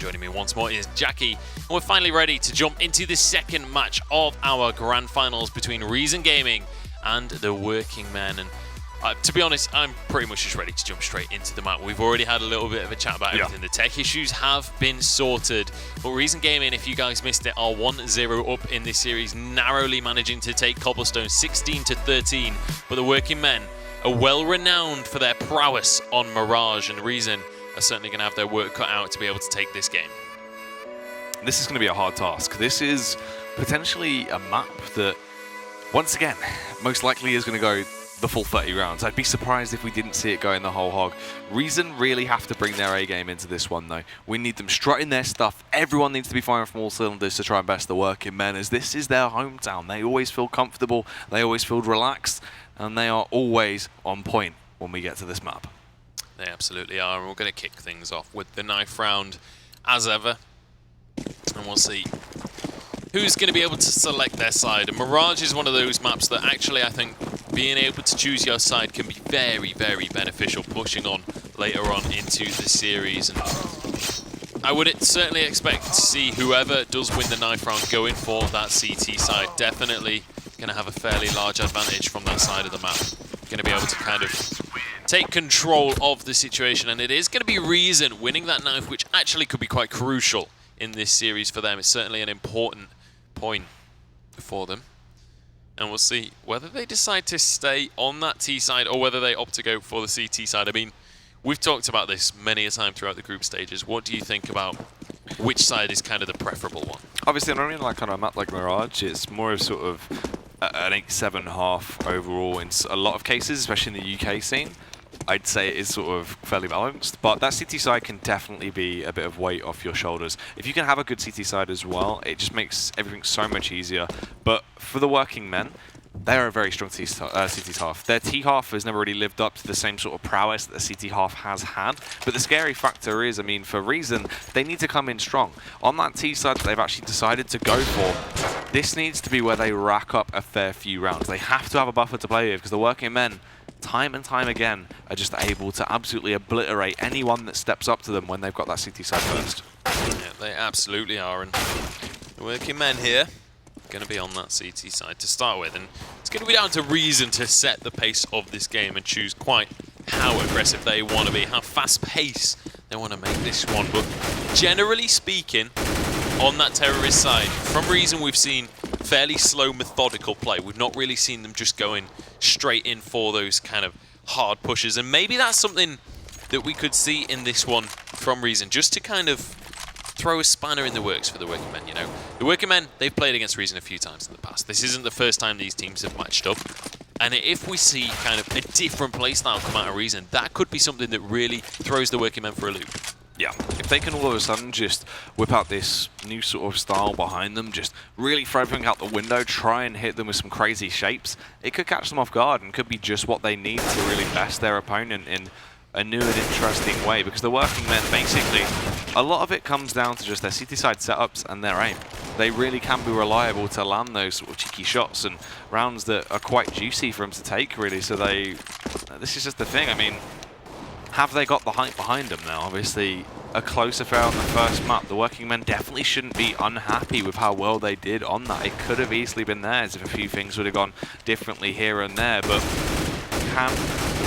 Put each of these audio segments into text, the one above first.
joining me once more is Jackie, and we're finally ready to jump into the second match of our grand finals between Reason Gaming and the Working Men. And to be honest, I'm pretty much just ready to jump straight into the map. We've already had a little bit of a chat about everything. The tech issues have been sorted, but Reason Gaming, if you guys missed it, are 1-0 up in this series, narrowly managing to take Cobblestone 16-13. But the Working Men are well renowned for their prowess on Mirage, and Reason are certainly going to have their work cut out to be able to take this game. This is going to be a hard task. This is potentially a map that, once again, most likely is going to go the full 30 rounds. I'd be surprised if we didn't see it going the whole hog. Reason really have to bring their A game into this one, though. We need them strutting their stuff. Everyone needs to be firing from all cylinders to try and best the Working Men, as this is their hometown. They always feel comfortable, they always feel relaxed, and they are always on point when we get to this map. They absolutely are, and we're going to kick things off with the knife round as ever, and we'll see who's going to be able to select their side. And Mirage is one of those maps that actually, I think, being able to choose your side can be very, very beneficial pushing on later on into the series. And I would certainly expect to see whoever does win the knife round going for that CT side. Definitely going to have a fairly large advantage from that side of the map. Going to be able to kind of take control of the situation, and it is going to be Reason winning that knife, which actually could be quite crucial in this series for them. It's certainly an important point for them, and we'll see whether they decide to stay on that T side or whether they opt to go for the CT side. I mean, we've talked about this many a time throughout the group stages. What do you think about which side is kind of the preferable one? Obviously, on a kind of map like Mirage, it's more of sort of an 8-7.5 overall in a lot of cases, especially in the UK scene. I'd say it is sort of fairly balanced, but that CT side can definitely be a bit of weight off your shoulders. If you can have a good CT side as well, it just makes everything so much easier. But for the Working Men, they're a very strong CT half. Their T half has never really lived up to the same sort of prowess that the CT half has had. But the scary factor is, I mean, for Reason, they need to come in strong. On that T side that they've actually decided to go for, this needs to be where they rack up a fair few rounds. They have to have a buffer to play with, because the Working Men, time and time again, are just able to absolutely obliterate anyone that steps up to them when they've got that CT side first. Yeah, they absolutely are, and the Working Men here going to be on that CT side to start with, and it's going to be down to Reason to set the pace of this game and choose quite how aggressive they want to be, how fast pace they want to make this one. But generally speaking, on that terrorist side, from Reason we've seen fairly slow, methodical play. We've not really seen them just going straight in for those kind of hard pushes, and maybe that's something that we could see in this one from Reason, just to kind of throw a spanner in the works for the Working Men. You know, the Working Men, they've played against Reason a few times in the past. This isn't the first time these teams have matched up, and if we see kind of a different playstyle come out of Reason, that could be something that really throws the Working Men for a loop. Yeah, if they can all of a sudden just whip out this new sort of style behind them, just really throw everything out the window, try and hit them with some crazy shapes, it could catch them off guard and could be just what they need to really best their opponent in a new and interesting way. Because the Working Men, basically, a lot of it comes down to just their CT side setups and their aim. They really can be reliable to land those sort of cheeky shots and rounds that are quite juicy for them to take, really. So this is just the thing. I mean, have they got the hype behind them now? Obviously, a close affair on the first map. The Working Men definitely shouldn't be unhappy with how well they did on that. It could have easily been theirs if a few things would have gone differently here and there, but can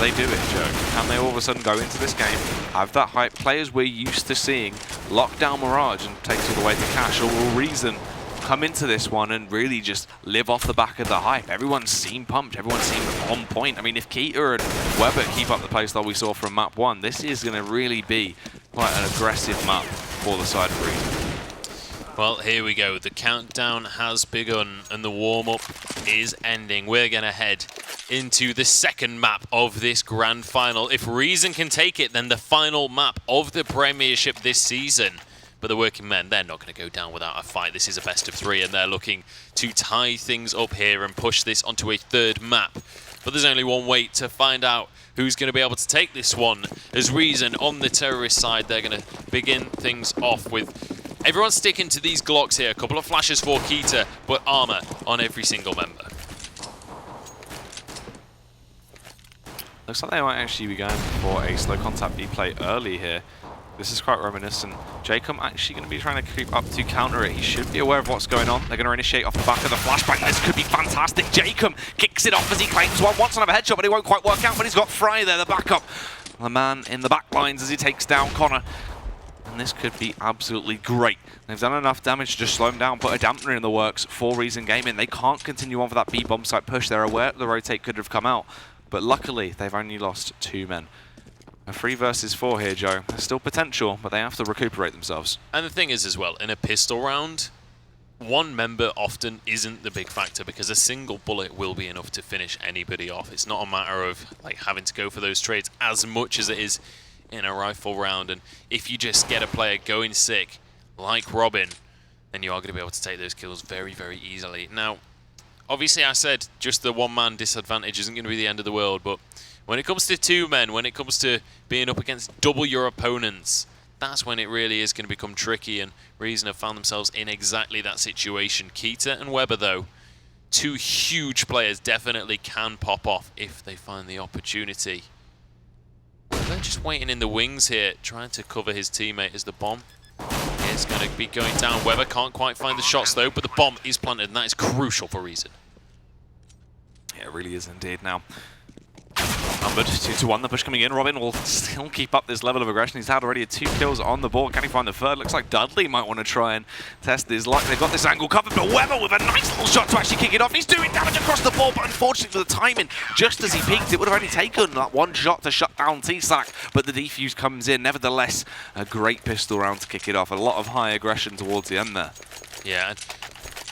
they do it, Joe? Can they all of a sudden go into this game, have that hype? Players we're used to seeing lock down Mirage and take all the way to cash, or will Reason come into this one and really just live off the back of the hype? Everyone seemed pumped, everyone seemed on point. I mean, if Keita and Weber keep up the playstyle we saw from map 1, this is going to really be quite an aggressive map for the side of Reason. Well, here we go. The countdown has begun and the warm-up is ending. We're going to head into the second map of this grand final. If Reason can take it, then the final map of the Premiership this season. But the Working Men, they're not going to go down without a fight. This is a best of 3, and they're looking to tie things up here and push this onto a third map. But there's only one way to find out who's going to be able to take this one. As Reason on the terrorist side, they're going to begin things off with everyone sticking to these Glocks here. A couple of flashes for Keita, but armor on every single member. Looks like they might actually be going for a slow contact B play early here. This is quite reminiscent. Jacob actually going to be trying to creep up to counter it. He should be aware of what's going on. They're going to initiate off the back of the flashbang. This could be fantastic. Jacob kicks it off as he claims one. Wants another headshot, but it won't quite work out. But he's got Fry there, the backup. The man in the back lines as he takes down Connor. And this could be absolutely great. They've done enough damage to just slow him down, put a dampener in the works for Reason Gaming. They can't continue on for that B bomb site push. They're aware the rotate could have come out. But luckily, they've only lost 2 men. A 3 versus 4 here, Joe. There's still potential, but they have to recuperate themselves. And the thing is as well, in a pistol round, one member often isn't the big factor because a single bullet will be enough to finish anybody off. It's not a matter of like having to go for those trades as much as it is in a rifle round. And if you just get a player going sick, like Robin, then you are going to be able to take those kills very, very easily. Now, obviously I said just the one-man disadvantage isn't going to be the end of the world, but when it comes to 2 men, when it comes to being up against double your opponents, that's when it really is going to become tricky, and Reason have found themselves in exactly that situation. Keita and Weber, though, 2 huge players, definitely can pop off if they find the opportunity. They're just waiting in the wings here, trying to cover his teammate as the bomb is going to be going down. Weber can't quite find the shots, though, but the bomb is planted, and that is crucial for Reason. Yeah, it really is indeed now. Numbered 2-1, the push coming in. Robin will still keep up this level of aggression. He's had already 2 kills on the board. Can he find the 3rd? Looks like Dudley might want to try and test his luck. They've got this angle covered, but Weber with a nice little shot to actually kick it off. He's doing damage across the board, but unfortunately for the timing, just as he peaked, it would have only taken that 1 shot to shut down T-Sack, but the defuse comes in. Nevertheless, a great pistol round to kick it off. A lot of high aggression towards the end there. Yeah.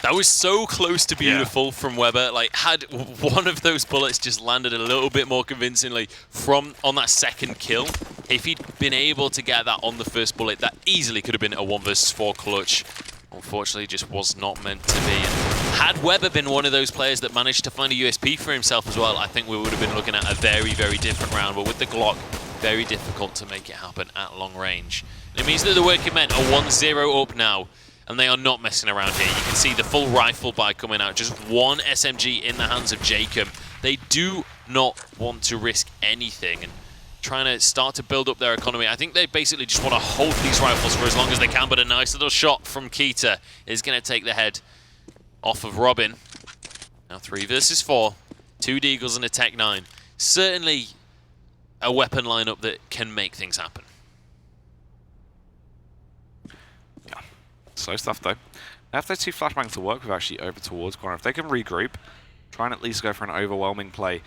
That was so close to beautiful from Weber. Like, had one of those bullets just landed a little bit more convincingly on that 2nd kill, if he'd been able to get that on the 1st bullet, that easily could have been a 1 versus 4 clutch. Unfortunately, just was not meant to be. And had Weber been one of those players that managed to find a USP for himself as well, I think we would have been looking at a very, very different round. But with the Glock, very difficult to make it happen at long range. And it means that the working men are 1-0 up now. And they are not messing around here. You can see the full rifle buy coming out. Just 1 SMG in the hands of Jacob. They do not want to risk anything and trying to start to build up their economy. I think they basically just want to hold these rifles for as long as they can, but a nice little shot from Keita is going to take the head off of Robin. Now 3 versus 4. 2 Deagles and a Tech 9. Certainly a weapon lineup that can make things happen. Slow stuff though. They have those 2 flashbangs to work with actually over towards corner. If they can regroup, try and at least go for an overwhelming play,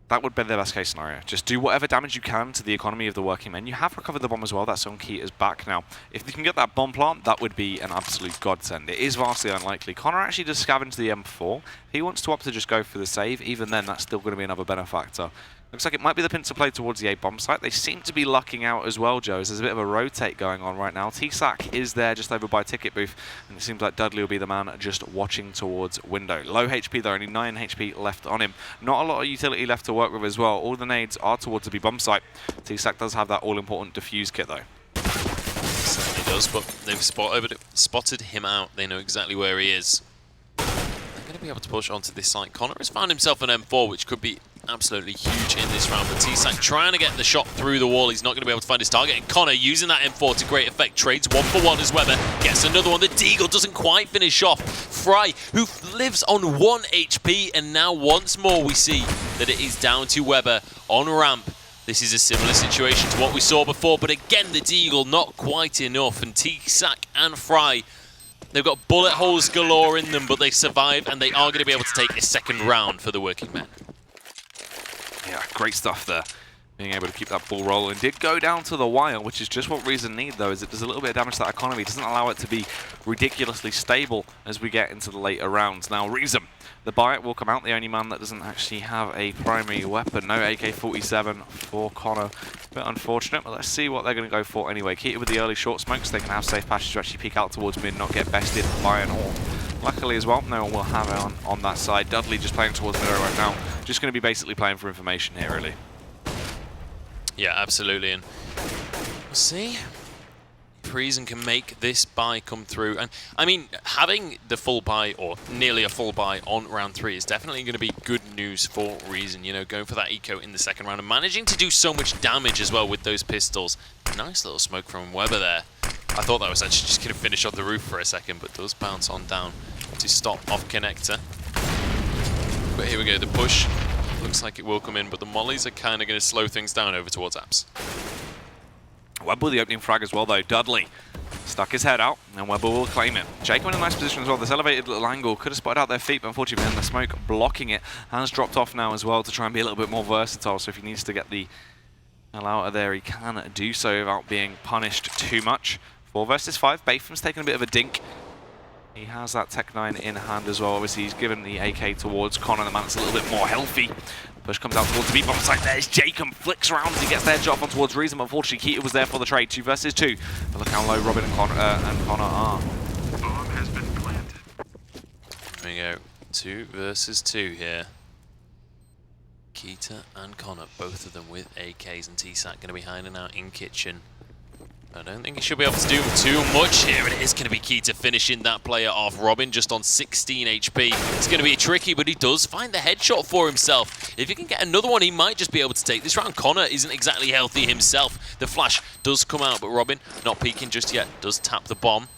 that would be the best case scenario. Just do whatever damage you can to the economy of the working men. You have recovered the bomb as well. That's on Keita's back now. If you can get that bomb plant, that would be an absolute godsend. It is vastly unlikely. Connor actually does scavenge the M4. If he wants to opt to just go for the save, even then that's still going to be another benefactor. Looks like it might be the pincer play towards the A bomb site. They seem to be lucking out as well, Joe. There's a bit of a rotate going on right now. T-Sack is there just over by ticket booth, and it seems like Dudley will be the man just watching towards window. Low HP though, only 9 HP left on him. Not a lot of utility left to work with as well. All the nades are towards the B bomb site. T-Sack does have that all-important defuse kit though. Certainly does, but they've spotted him out. They know exactly where he is. They're going to be able to push onto this site. Connor has found himself an M4, which could be absolutely huge in this round, but T-Sack trying to get the shot through the wall. He's not going to be able to find his target, and Connor using that M4 to great effect. Trades 1 for 1 as Weber gets another one. The Deagle doesn't quite finish off Fry, who lives on 1 HP, and now once more we see that it is down to Weber on ramp. This is a similar situation to what we saw before, but again the Deagle not quite enough, and T-Sack and Fry, they've got bullet holes galore in them, but they survive, and they are going to be able to take a 2nd round for the working men. Yeah, great stuff there. Being able to keep that ball rolling. Did go down to the wire, which is just what Reason need though, is it does a little bit of damage to that economy. It doesn't allow it to be ridiculously stable as we get into the later rounds. Now Reason, the buy will come out, the only man that doesn't actually have a primary weapon. No AK-47 for Connor. Bit unfortunate, but let's see what they're going to go for anyway. Keita with the early short smokes, they can have safe passage to actually peek out towards mid, not get bested by an AWP. Luckily as well, no one will have it on that side. Dudley just playing towards middle right now. Just going to be basically playing for information here, really. Yeah, absolutely, and we'll see if Reason can make this buy come through. And I mean, having the full buy, or nearly a full buy on round 3 is definitely going to be good news for Reason. You know, going for that eco in the second round and managing to do so much damage as well with those pistols. Nice little smoke from Weber there. I thought that was actually just going to finish on the roof for a second, but does bounce on down to stop off connector. But here we go, the push. Looks like it will come in, but the mollies are kind of going to slow things down over towards Apps. Weber with the opening frag as well, though. Dudley stuck his head out, and Weber will claim it. Jacob in a nice position as well. This elevated little angle could have spotted out their feet, but unfortunately, the smoke blocking it has dropped off now as well to try and be a little bit more versatile. So if he needs to get the hell out of there, he can do so without being punished too much. 4 versus 5. Batham's taking a bit of a dink. He has that Tech 9 in hand as well. Obviously, he's given the AK towards Connor, the man that's a little bit more healthy. Push comes out towards the B-bomb site. There's Jacob, flicks around as he gets their headshot on towards Reason, but unfortunately, Keita was there for the trade. 2 versus 2. But look how low Robin and Connor are. Bomb has been planted. There we go. 2 versus 2 here. Keita and Connor, both of them with AKs, and T-Sac going to be hiding out in kitchen. I don't think he should be able to do too much here, and it is going to be Keita finishing that player off. Robin just on 16 HP. It's going to be tricky, but he does find the headshot for himself. If he can get another one, he might just be able to take this round. Connor isn't exactly healthy himself. The flash does come out, but Robin not peeking just yet. Does tap the bomb.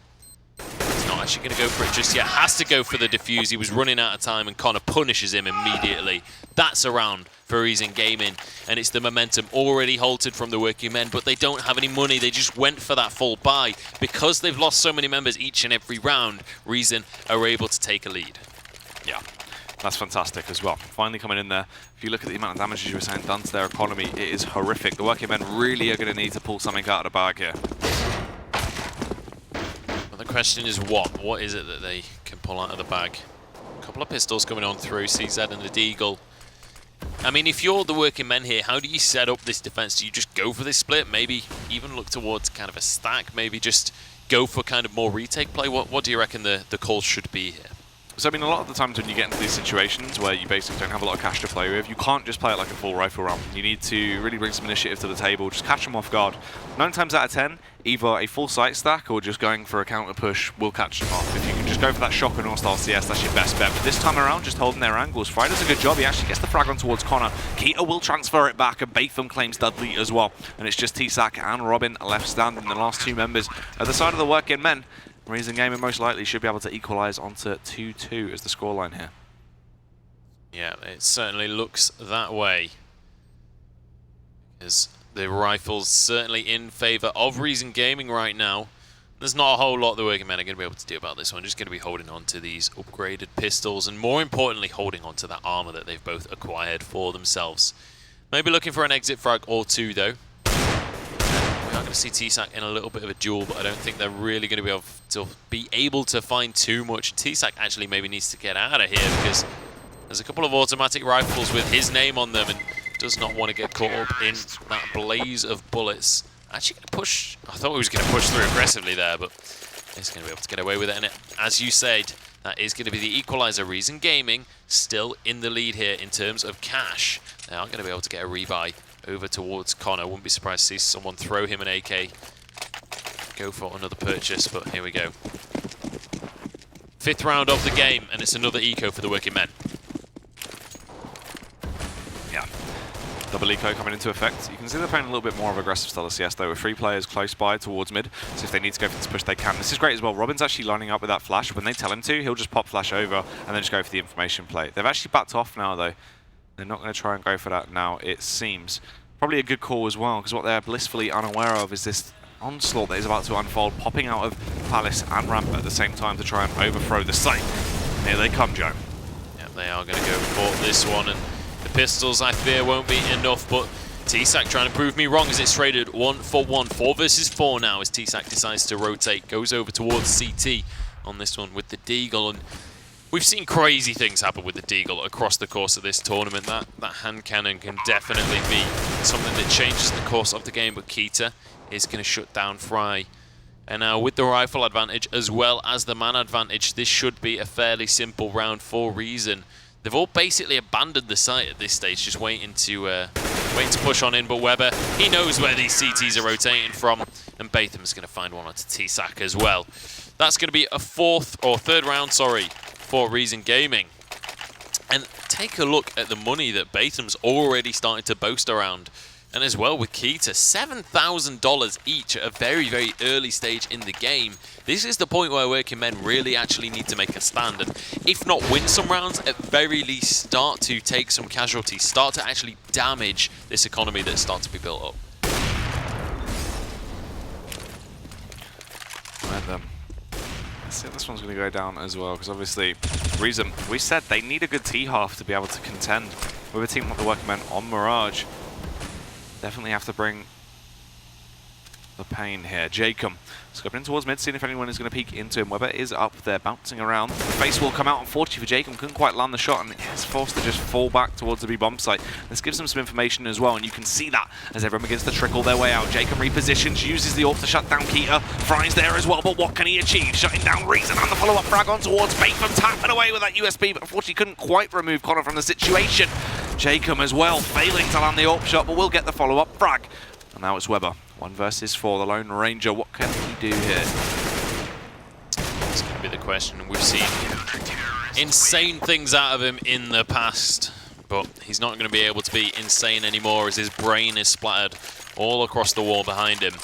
He's not actually going to go for it just yet. Has to go for the defuse. He was running out of time, and Connor punishes him immediately. That's a round for Reason Gaming, and it's the momentum already halted from the working men, but they don't have any money. They just went for that full buy. Because they've lost so many members each and every round, Reason are able to take a lead. Yeah, that's fantastic as well. Finally coming in there. If you look at the amount of damage you were saying done to their economy, it is horrific. The working men really are going to need to pull something out of the bag here. Well, the question is what? What is it that they can pull out of the bag? A couple of pistols coming on through, CZ and the Deagle. I mean, if you're the working men here, how do you set up this defense? Do you just go for this split? Maybe even look towards kind of a stack? Maybe just go for kind of more retake play? What do you reckon the call should be here? So, I mean, a lot of the times when you get into these situations where you basically don't have a lot of cash to play with, you can't just play it like a full rifle round. You need to really bring some initiative to the table, just catch them off guard. 9 times out of 10, either a full sight stack or just going for a counter push will catch them off. If you can just go for that shotgun or style CS, that's your best bet. But this time around, just holding their angles. Fry does a good job. He actually gets the frag on towards Connor. Keita will transfer it back, and Batham claims Dudley as well. And it's just T-Sac and Robin left standing, the last 2 members at the side of the working men. Reason Gaming most likely should be able to equalise onto 2-2 as the scoreline here. Yeah, it certainly looks that way. Because the rifle's certainly in favour of Reason Gaming right now. There's not a whole lot the working men are going to be able to do about this one. Just going to be holding on to these upgraded pistols, and more importantly, holding on to that armour that they've both acquired for themselves. Maybe looking for an exit frag or 2, though. We are going to see T-Sac in a little bit of a duel, but I don't think they're really going to be able to find too much. T-Sac actually maybe needs to get out of here, because there's a couple of automatic rifles with his name on them, and does not want to get caught up in that blaze of bullets. Actually going to push. I thought he was going to push through aggressively there, but he's going to be able to get away with it. And as you said, that is going to be the equalizer. Reason Gaming still in the lead here in terms of cash. They are going to be able to get a rebuy over towards Connor. Wouldn't be surprised to see someone throw him an AK. Go for another purchase, but here we go. 5th round of the game, and it's another eco for the working men. Yeah. Double eco coming into effect. You can see they're playing a little bit more of aggressive style of CS though, with 3 players close by towards mid, so if they need to go for this push they can. This is great as well. Robin's actually lining up with that flash. When they tell him to, he'll just pop flash over and then just go for the information play. They've actually backed off now though. They're not going to try and go for that now, it seems. Probably a good call as well, because what they're blissfully unaware of is this onslaught that is about to unfold, popping out of Palace and Ramp at the same time to try and overthrow the site. Here they come, Joe. Yeah, they are going to go for this one, and the pistols, I fear, won't be enough, but T-Sac trying to prove me wrong as it's traded 1-for-1. 4 versus 4 now as T-Sac decides to rotate, goes over towards CT on this one with the Deagle, and we've seen crazy things happen with the Deagle across the course of this tournament. That hand cannon can definitely be something that changes the course of the game, but Keita is going to shut down Fry. And now with the rifle advantage as well as the man advantage, this should be a fairly simple round for Reason. They've all basically abandoned the site at this stage, just waiting to Waiting to push on in, but Weber, he knows where these CTs are rotating from, and Batham's going to find one onto T-Sack as well. That's going to be a third round, for Reason Gaming. And take a look at the money that Batham's already started to boast around. And as well with Keita, $7,000 each at a very, very early stage in the game. This is the point where working men really actually need to make a stand. And if not win some rounds, at very least start to take some casualties, start to actually damage this economy that's starting to be built up. Right then. Let's see if this one's going to go down as well, because obviously, Reason, we said they need a good T-half to be able to contend with a team like the working men on Mirage. Definitely have to bring the pain here. Jacob scoping in towards mid, seeing if anyone is going to peek into him. Weber is up there, bouncing around. The face will come out. Unfortunately for Jacob, couldn't quite land the shot and is forced to just fall back towards the B bomb site. This gives them some information as well, and you can see that as everyone begins to trickle their way out. Jacob repositions, uses the AWP to shut down Keita. Fry's there as well, but what can he achieve? Shutting down Reason and the follow-up frag on towards Bateman, tapping away with that USB, but unfortunately couldn't quite remove Connor from the situation. Jacob as well, failing to land the AWP shot, but will get the follow-up frag. And now it's Weber. 1 versus 4, the Lone Ranger. What can he do here? That's going to be the question. We've seen insane things out of him in the past, but he's not going to be able to be insane anymore as his brain is splattered all across the wall behind him.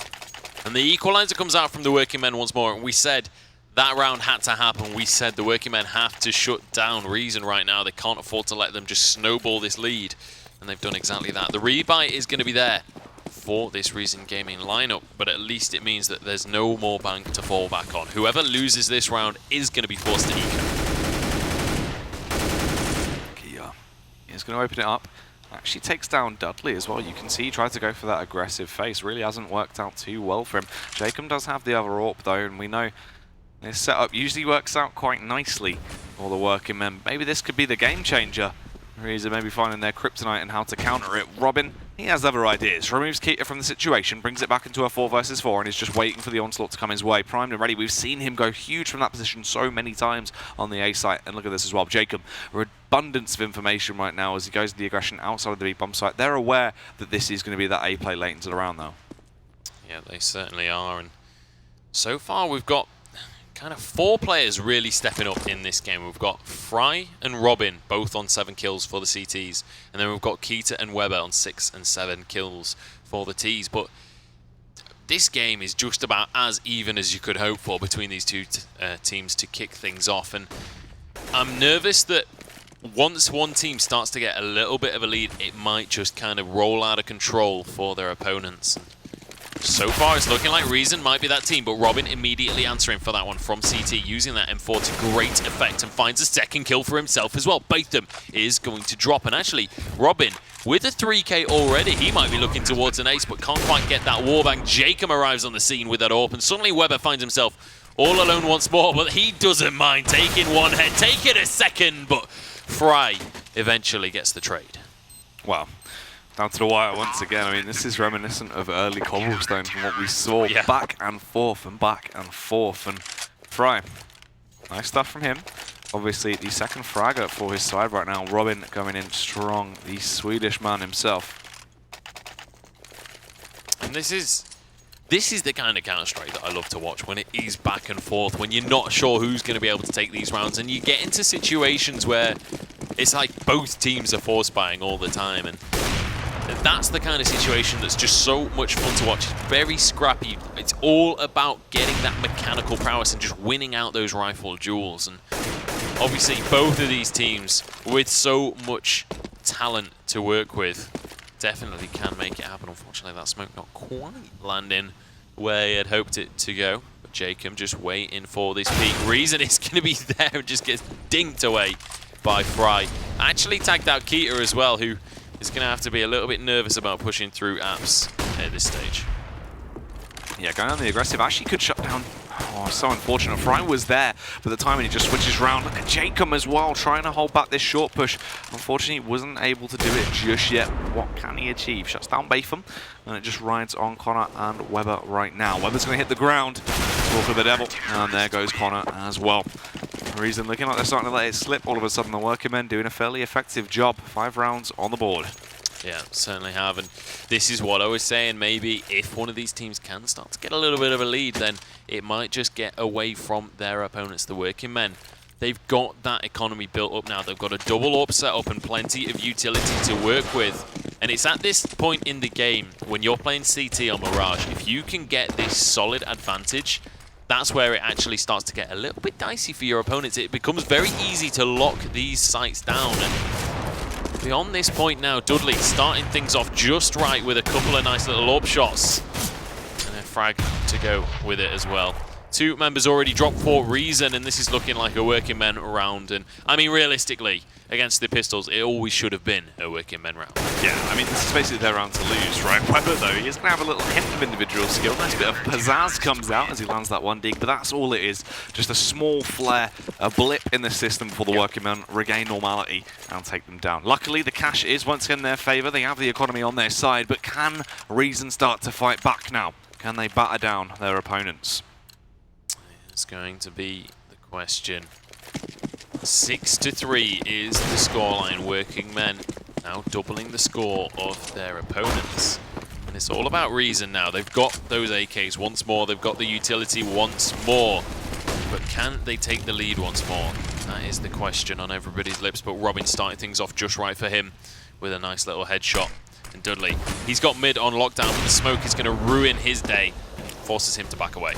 And the equalizer comes out from the working men once more, and we said that round had to happen. We said the working men have to shut down Reason right now. They can't afford to let them just snowball this lead, and they've done exactly that. The rebuy is going to be there for this Reason Gaming lineup, but at least it means that there's no more bank to fall back on. Whoever loses this round is going to be forced to eco. Kia is going to open it up. Actually takes down Dudley as well. You can see he tried to go for that aggressive face. Really hasn't worked out too well for him. Jacob does have the other AWP though, and we know this setup usually works out quite nicely for the working men. Maybe this could be the game changer. Reason maybe finding their kryptonite and how to counter it. Robin, he has other ideas. Removes Keita from the situation, brings it back into a 4 versus 4, and is just waiting for the onslaught to come his way. Primed and ready. We've seen him go huge from that position so many times on the A site. And look at this as well. Jacob, an abundance of information right now as he goes to the aggression outside of the B bomb site. They're aware that this is going to be that A play late into the round, though. Yeah, they certainly are. And so far, we've got kind of 4 players really stepping up in this game. We've got Fry and Robin both on 7 kills for the CTs, and then we've got Keita and Weber on 6 and 7 kills for the Ts. But this game is just about as even as you could hope for between these two teams to kick things off. And I'm nervous that once one team starts to get a little bit of a lead, it might just kind of roll out of control for their opponents. So far, it's looking like Reason might be that team, but Robin immediately answering for that one from CT, using that M4 to great effect and finds a second kill for himself as well. Batham is going to drop, and actually, Robin, with a 3K already, he might be looking towards an ace, but can't quite get that warbang. Jacob arrives on the scene with that AWP, and suddenly Weber finds himself all alone once more, but he doesn't mind taking one head, taking a second, but Fry eventually gets the trade. Wow. Down to the wire once again. I mean, this is reminiscent of early Cobblestone from what we saw. Yeah. Back and forth and back and forth. And Fry, nice stuff from him. Obviously, the second fragger for his side right now. Robin going in strong, the Swedish man himself. And this is the kind of Counter-Strike that I love to watch, when it is back and forth, when you're not sure who's going to be able to take these rounds, and you get into situations where it's like both teams are force buying all the time, and that's the kind of situation that's just so much fun to watch. It's very scrappy. It's all about getting that mechanical prowess and just winning out those rifle duels. And obviously, both of these teams, with so much talent to work with, definitely can make it happen. Unfortunately, that smoke not quite landing where he had hoped it to go. But Jacob just waiting for this peak. Reason is going to be there and just gets dinked away by Fry. Actually tagged out Keita as well, who is going to have to be a little bit nervous about pushing through apps at this stage. Yeah, going on the aggressive actually could shut down. Oh, so unfortunate. Fry was there, but the time when he just switches around. Look at Jacob as well, trying to hold back this short push. Unfortunately, he wasn't able to do it just yet. What can he achieve? Shuts down Batham, and it just rides on Connor and Weber right now. Weber's going to hit the ground. Talk of the devil, and there goes Connor as well. Reason looking like they're starting to let it slip. All of a sudden, the working men doing a fairly effective job. 5 rounds on the board. Yeah, certainly have. And this is what I was saying. Maybe if one of these teams can start to get a little bit of a lead, then it might just get away from their opponents, the working men. They've got that economy built up now. They've got a double AWP set up and plenty of utility to work with. And it's at this point in the game, when you're playing CT on Mirage, if you can get this solid advantage, that's where it actually starts to get a little bit dicey for your opponents. It becomes very easy to lock these sites down. And beyond this point now, Dudley starting things off just right with a couple of nice little AWP shots. And a frag to go with it as well. 2 members already dropped for Reason, and this is looking like a working men round. And I mean, realistically, against the Pistols, it always should have been a working men round. Yeah, I mean, this is basically their round to lose, right? Weber, though, he is going to have a little hint of individual skill. Nice bit of pizzazz comes out as he lands that one dig, but that's all it is. Just a small flare, a blip in the system for the working men regain normality and take them down. Luckily, the cash is once again in their favor. They have the economy on their side, but can Reason start to fight back now? Can they batter down their opponents? It's going to be the question. 6-3 is the scoreline. Working men now doubling the score of their opponents. And it's all about Reason now. They've got those AKs once more. They've got the utility once more. But can they take the lead once more? That is the question on everybody's lips. But Robin starting things off just right for him with a nice little headshot. And Dudley, he's got mid on lockdown, but the smoke is going to ruin his day. Forces him to back away.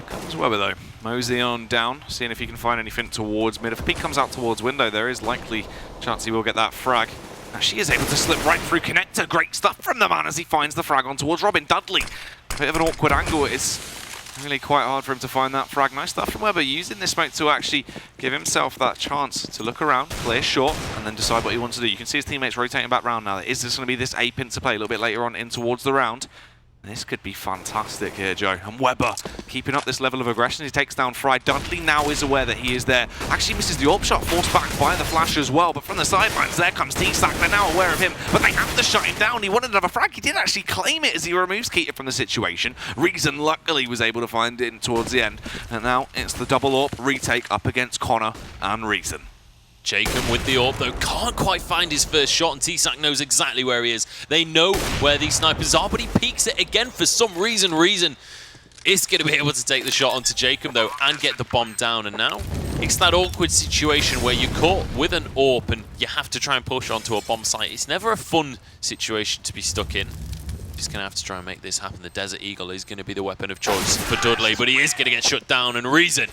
Comes Weber though. Mosey on down, seeing if he can find anything towards mid. If Pete comes out towards window, there is likely chance he will get that frag. Now she is able to slip right through connector. Great stuff from the man as he finds the frag on towards Robin. Dudley, a bit of an awkward angle. It's really quite hard for him to find that frag. Nice stuff from Weber, using this smoke to actually give himself that chance to look around, clear short, and then decide what he wants to do. You can see his teammates rotating back round now. Is this going to be this ape interplay a little bit later on in towards the round? This could be fantastic here, Joe. And Weber keeping up this level of aggression. He takes down Fry. Dudley now is aware that he is there. Actually misses the AWP shot, forced back by the flash as well. But from the sidelines, there comes T-Sack. They're now aware of him, but they have to shut him down. He wanted another frag. He did actually claim it as he removes Keita from the situation. Reason luckily was able to find it towards the end. And now it's the double AWP retake up against Connor and Reason. Jacob with the AWP, though, can't quite find his first shot, and T-Sack knows exactly where he is. They know where these snipers are, but he peeks it again for some reason. Reason is going to be able to take the shot onto Jacob, though, and get the bomb down. And now it's that awkward situation where you're caught with an AWP and you have to try and push onto a bomb site. It's never a fun situation to be stuck in. Just going to have to try and make this happen. The Desert Eagle is going to be the weapon of choice for Dudley, but he is going to get shut down, and Reason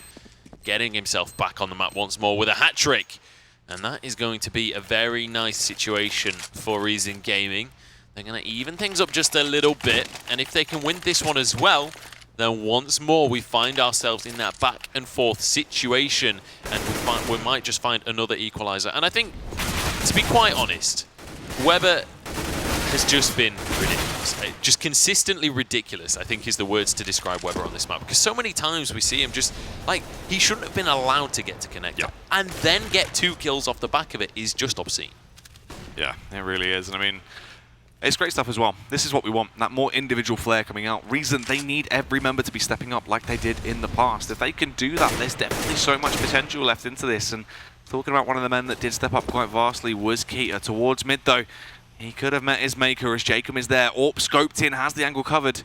getting himself back on the map once more with a hat-trick. And that is going to be a very nice situation for Reason Gaming. They're going to even things up just a little bit, and if they can win this one as well, then once more we find ourselves in that back and forth situation, and we might just find another equalizer. And I think, to be quite honest, Weber has just been ridiculous. Just consistently ridiculous, I think, is the words to describe Weber on this map. Because so many times we see him just, like, he shouldn't have been allowed to get to connector. Yeah. And then get 2 kills off the back of it is just obscene. Yeah, it really is. And I mean, it's great stuff as well. This is what we want, that more individual flair coming out. Reason, they need every member to be stepping up like they did in the past. If they can do that, there's definitely so much potential left into this. And talking about one of the men that did step up quite vastly was Keita. Towards mid, though, he could have met his maker as Jacob is there. AWP scoped in, has the angle covered.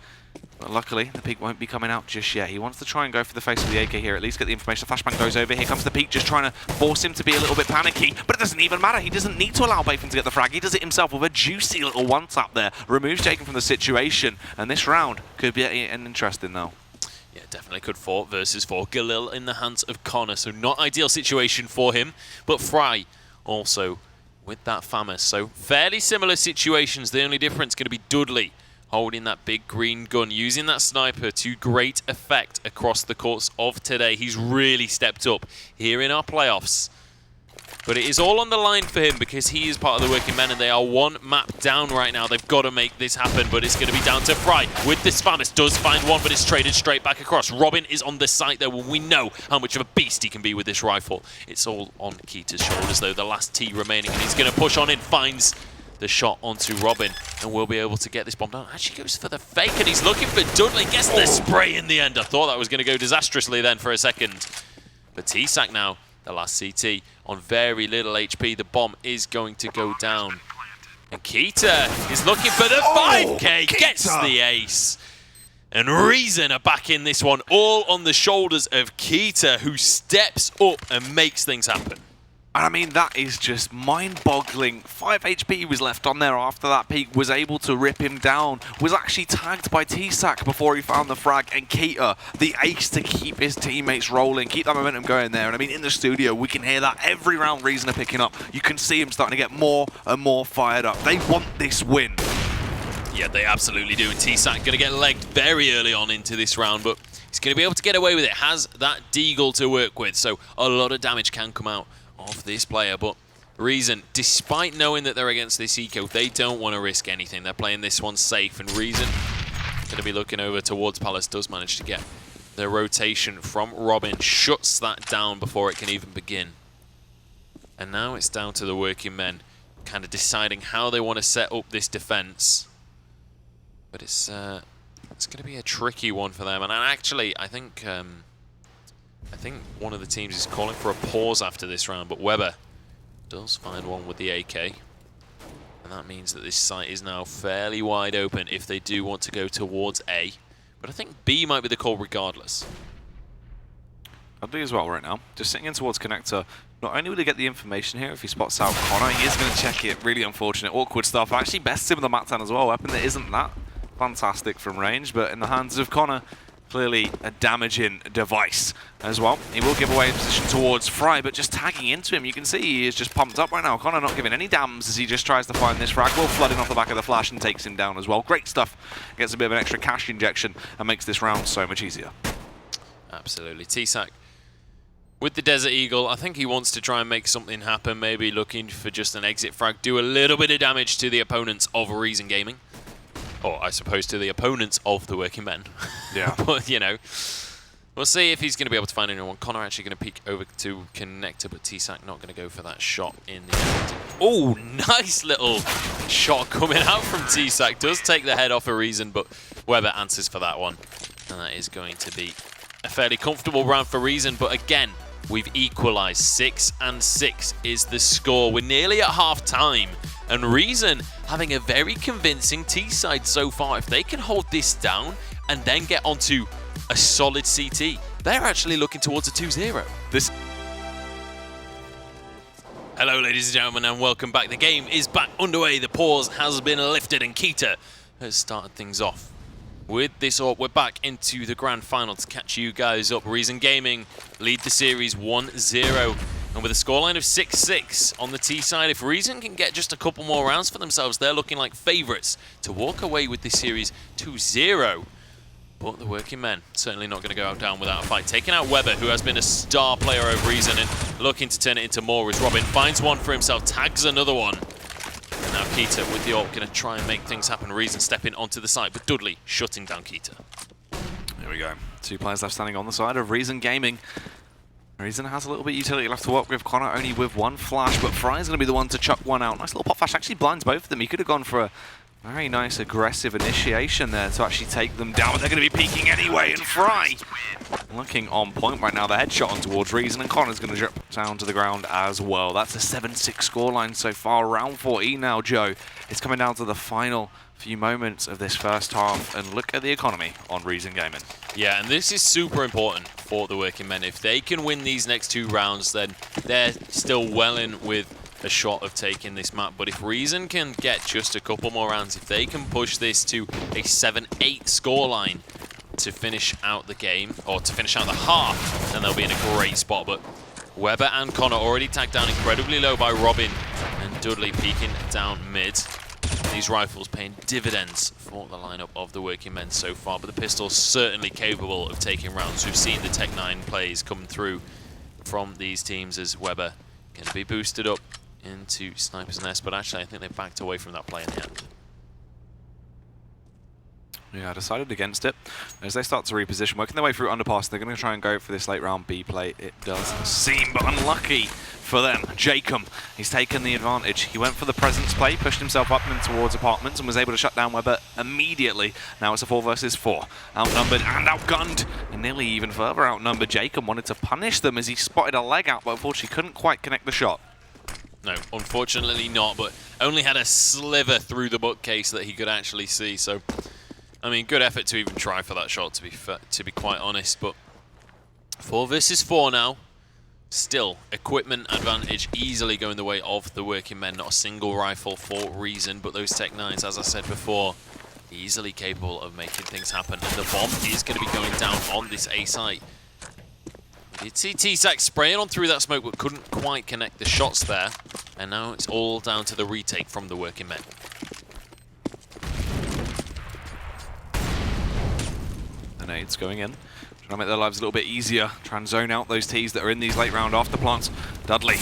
But luckily, the peak won't be coming out just yet. He wants to try and go for the face of the AK here, at least get the information. The flashbang goes over. Here comes the peak, just trying to force him to be a little bit panicky. But it doesn't even matter. He doesn't need to allow Bathan to get the frag. He does it himself with a juicy little one-tap there. Removes Jacob from the situation. And this round could be an interesting, though. Yeah, definitely could 4 versus 4. Galil in the hands of Connor, so not ideal situation for him. But Fry also with that FAMAS. So fairly similar situations. The only difference going to be Dudley holding that big green gun, using that sniper to great effect across the course of today. He's really stepped up here in our playoffs. But it is all on the line for him because he is part of the working men and they are 1 map down right now. They've got to make this happen, but it's going to be down to Fry with this FAMAS. Does find one, but it's traded straight back across. Robin is on the site there. We know how much of a beast he can be with this rifle. It's all on Keita's shoulders, though. The last T remaining, and he's going to push on in, finds the shot onto Robin, and we'll be able to get this bomb down. Actually goes for the fake, and he's looking for Dudley. Gets the spray in the end. I thought that was going to go disastrously then for a second. But T-Sack now, the last CT on very little HP. The bomb is going to go down. And Keita is looking for the 5K, gets the ace. And Reason are back in this one, all on the shoulders of Keita, who steps up and makes things happen. And I mean, that is just mind-boggling. 5 HP was left on there after that peak, was able to rip him down, was actually tagged by T-Sac before he found the frag, and Keita, the ace to keep his teammates rolling, keep that momentum going there. And I mean, in the studio, we can hear that every round Reason are picking up. You can see him starting to get more and more fired up. They want this win. Yeah, they absolutely do. And T-Sac going to get legged very early on into this round, but he's going to be able to get away with it. Has that Deagle to work with, so a lot of damage can come out of this player. But Reason, despite knowing that they're against this eco, they don't want to risk anything. They're playing this one safe, and Reason going to be looking over towards Palace. Does manage to get the rotation from Robin, shuts that down before it can even begin. And now it's down to the working men kind of deciding how they want to set up this defense. But it's going to be a tricky one for them. And actually, I think one of the teams is calling for a pause after this round, but Weber does find one with the AK. And that means that this site is now fairly wide open if they do want to go towards A. But I think B might be the call regardless. I'll do as well right now. Just sitting in towards Connector. Not only will he get the information here if he spots out Connor, he is going to check it. Really unfortunate, awkward stuff. Actually bests him with the Matan as well. Weapon that isn't that fantastic from range, but in the hands of Connor, clearly a damaging device as well. He will give away a position towards Fry, but just tagging into him, you can see he is just pumped up right now. Connor not giving any dams as he just tries to find this frag. Will flooding off the back of the flash and takes him down as well. Great stuff. Gets a bit of an extra cash injection and makes this round so much easier. Absolutely. T-Sac with the Desert Eagle, I think he wants to try and make something happen, maybe looking for just an exit frag, do a little bit of damage to the opponents of Reason Gaming. Or I suppose to the opponents of the working men. Yeah. But, you know, we'll see if he's going to be able to find anyone. Connor actually going to peek over to Connector, but T-Sac not going to go for that shot in the end. Oh, nice little shot coming out from T-Sac. Does take the head off a Reason, but Weber answers for that one. And that is going to be a fairly comfortable round for Reason. But again, we've equalized. 6-6 is the score. We're nearly at half time. And Reason having a very convincing T-side so far. If they can hold this down and then get onto a solid CT, they're actually looking towards a 2-0. Hello, ladies and gentlemen, and welcome back. The game is back underway. The pause has been lifted, and Keita has started things off. With this up, we're back into the grand final to catch you guys up. Reason Gaming lead the series 1-0. And with a scoreline of 6-6 on the T side, if Reason can get just a couple more rounds for themselves, they're looking like favourites to walk away with this series 2-0. But the working men certainly not going to go out down without a fight. Taking out Weber, who has been a star player over Reason, and looking to turn it into more as Robin finds one for himself, tags another one. And now Keita with the ult going to try and make things happen. Reason stepping onto the side, but Dudley shutting down Keita. There we go. 2 players left standing on the side of Reason Gaming. Reason has a little bit of utility left to work with. Connor only with 1 flash, but Fry's going to be the one to chuck one out. Nice little pop flash, actually blinds both of them. He could have gone for a very nice aggressive initiation there to actually take them down, but they're going to be peeking anyway, and Fry looking on point right now. The headshot on towards Reason, and Connor's going to drop down to the ground as well. That's a 7-6 scoreline so far. Round 14 now, Joe. It's coming down to the final few moments of this first half, and look at the economy on Reason Gaming. Yeah, and this is super important for the working men. If they can win these next 2 rounds, then they're still well in with a shot of taking this map. But if Reason can get just a couple more rounds, if they can push this to a 7-8 scoreline to finish out the game, or to finish out the half, then they'll be in a great spot. But Weber and Connor already tagged down incredibly low by Robin, and Dudley peeking down mid. These rifles paying dividends for the lineup of the working men so far, but the pistol's certainly capable of taking rounds. We've seen the Tech 9 plays come through from these teams as Weber going to be boosted up into Sniper's Nest, but actually I think they backed away from that play in the end. Yeah, decided against it. As they start to reposition, working their way through underpass, they're going to try and go for this late round B play. It does seem, but unlucky for them. Jacob, he's taken the advantage. He went for the presence play, pushed himself up and towards apartments, and was able to shut down Weber immediately. Now it's a 4 versus 4. Outnumbered and outgunned, and nearly even further outnumbered. Jacob wanted to punish them as he spotted a leg out, but unfortunately couldn't quite connect the shot. No, unfortunately not, but only had a sliver through the bookcase that he could actually see. So, I mean, good effort to even try for that shot, to be quite honest. But 4 versus 4 now. Still, equipment advantage easily going the way of the working men. Not a single rifle for reason, but those Tech 9s, as I said before, easily capable of making things happen. And the bomb is going to be going down on this A site. You did see T-Sack spraying on through that smoke, but couldn't quite connect the shots there. And now it's all down to the retake from the working men. The nades going in. Trying to make their lives a little bit easier. Try and zone out those Ts that are in these late round afterplants. Dudley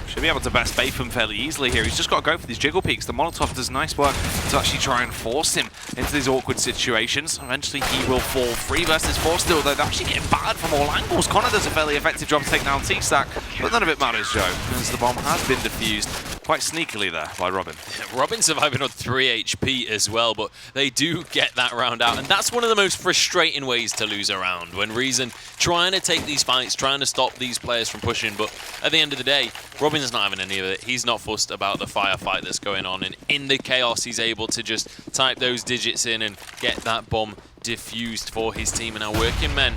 should be able to best Batham fairly easily here. He's just got to go for these jiggle peaks. The Molotov does nice work to actually try and force him into these awkward situations. Eventually he will fall 3 versus 4 still, though they're actually getting bad from all angles. Connor does a fairly effective job to take down T-Stack, but none of it matters, Joe, because the bomb has been defused quite sneakily there by Robin. Robin surviving on 3 HP as well, but they do get that round out, and that's one of the most frustrating ways to lose a round, when Reason trying to take these fights, trying to stop these players from pushing, but at the end of the day, Robin's not having any of it. He's not fussed about the firefight that's going on, and in the chaos, he's able to just type those digits in and get that bomb diffused for his team. And our working men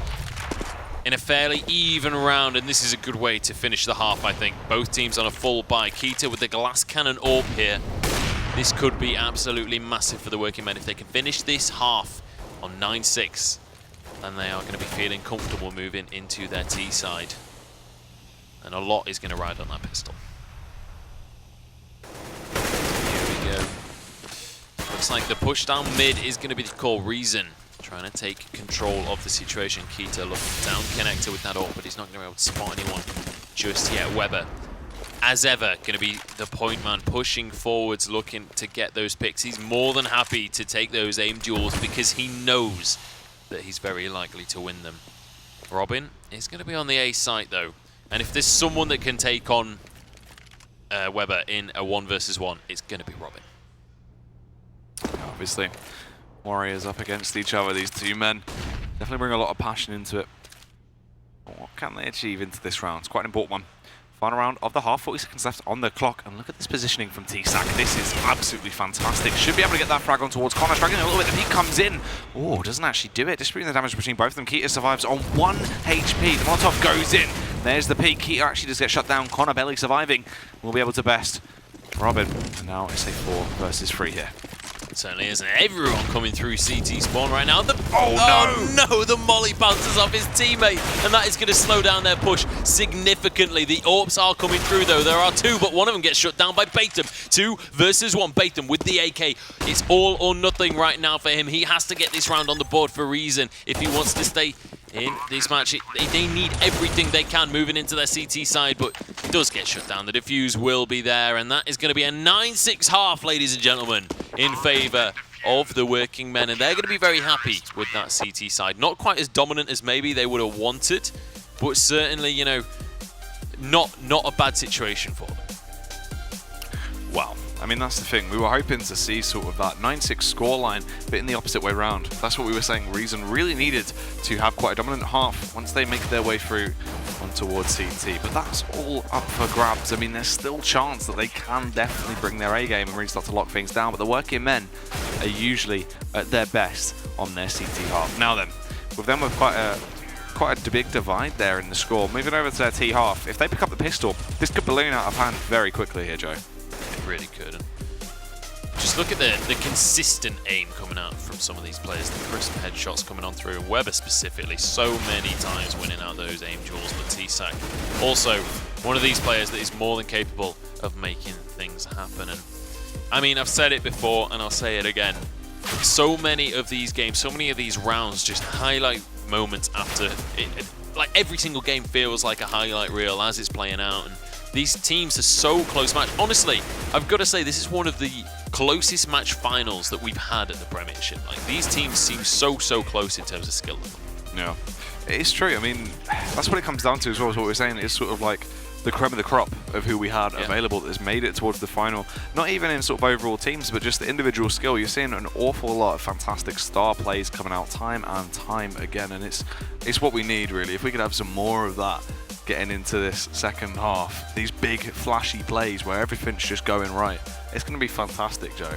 in a fairly even round, and this is a good way to finish the half, I think. Both teams on a full buy. Keita with the glass cannon AWP here. This could be absolutely massive for the working men. If they can finish this half on 9-6, then they are going to be feeling comfortable moving into their T side. And a lot is going to ride on that pistol. Here we go. Looks like the push down mid is going to be the call. Reason trying to take control of the situation. Keita looking down connector with that AWP, but he's not going to be able to spot anyone just yet. Weber, as ever, going to be the point man, pushing forwards, looking to get those picks. He's more than happy to take those aim duels because he knows that he's very likely to win them. Robin is going to be on the A site, though. And if there's someone that can take on Weber in a 1 versus 1, it's going to be Robin. Obviously, warriors up against each other, these two men. Definitely bring a lot of passion into it. But what can they achieve into this round? It's quite an important one. Final round of the half, 40 seconds left on the clock. And look at this positioning from T-Sack. This is absolutely fantastic. Should be able to get that frag on towards Connor. Struggling a little bit. The peek comes in. Oh, doesn't actually do it. Distributing the damage between both of them. Keita survives on 1 HP. The Molotov goes in. There's the peek. Keita actually does get shut down. Connor barely surviving. Will be able to best Robin. And now it's a 4 versus 3 here. It certainly isn't. Everyone coming through CT spawn right now. Oh no! The molly bounces off his teammate, and that is going to slow down their push significantly. The AWPs are coming through, though. There are 2, but one of them gets shut down by Batham. 2 versus 1. Batham with the AK. It's all or nothing right now for him. He has to get this round on the board for Reason if he wants to stay in this match. They need everything they can moving into their CT side, but it does get shut down. The defuse will be there, and that is going to be a 9-6 half, ladies and gentlemen, in favour of the working men, and they're going to be very happy with that CT side. Not quite as dominant as maybe they would have wanted, but certainly, you know, not a bad situation for them. Well, I mean, that's the thing. We were hoping to see sort of that 9-6 scoreline, but in the opposite way round. That's what we were saying. Reason really needed to have quite a dominant half once they make their way through on towards CT. But that's all up for grabs. I mean, there's still chance that they can definitely bring their A game and really start to lock things down. But the working men are usually at their best on their CT half. Now then, with them with quite a big divide there in the score. Moving over to their T half. If they pick up the pistol, this could balloon out of hand very quickly here, Joe. Really could. And just look at the consistent aim coming out from some of these players, the crisp headshots coming on through, and Weber specifically so many times winning out those aim duels. But T-Sack also one of these players that is more than capable of making things happen. And I mean, I've said it before and I'll say it again, so many of these games, so many of these rounds just highlight moments after it. Like every single game feels like a highlight reel as it's playing out, and these teams are so close match. Honestly, I've got to say, this is one of the closest match finals that we've had at the Premiership. Like, these teams seem so close in terms of skill level. Yeah, it is true. I mean, that's what it comes down to as well, is what we're saying. It's sort of like the creme of the crop of who we had available that has made it towards the final. Not even in sort of overall teams, but just the individual skill. You're seeing an awful lot of fantastic star plays coming out time and time again, and it's what we need really. If we could have some more of that getting into this second half, these big flashy plays where everything's just going right, it's going to be fantastic, Joe.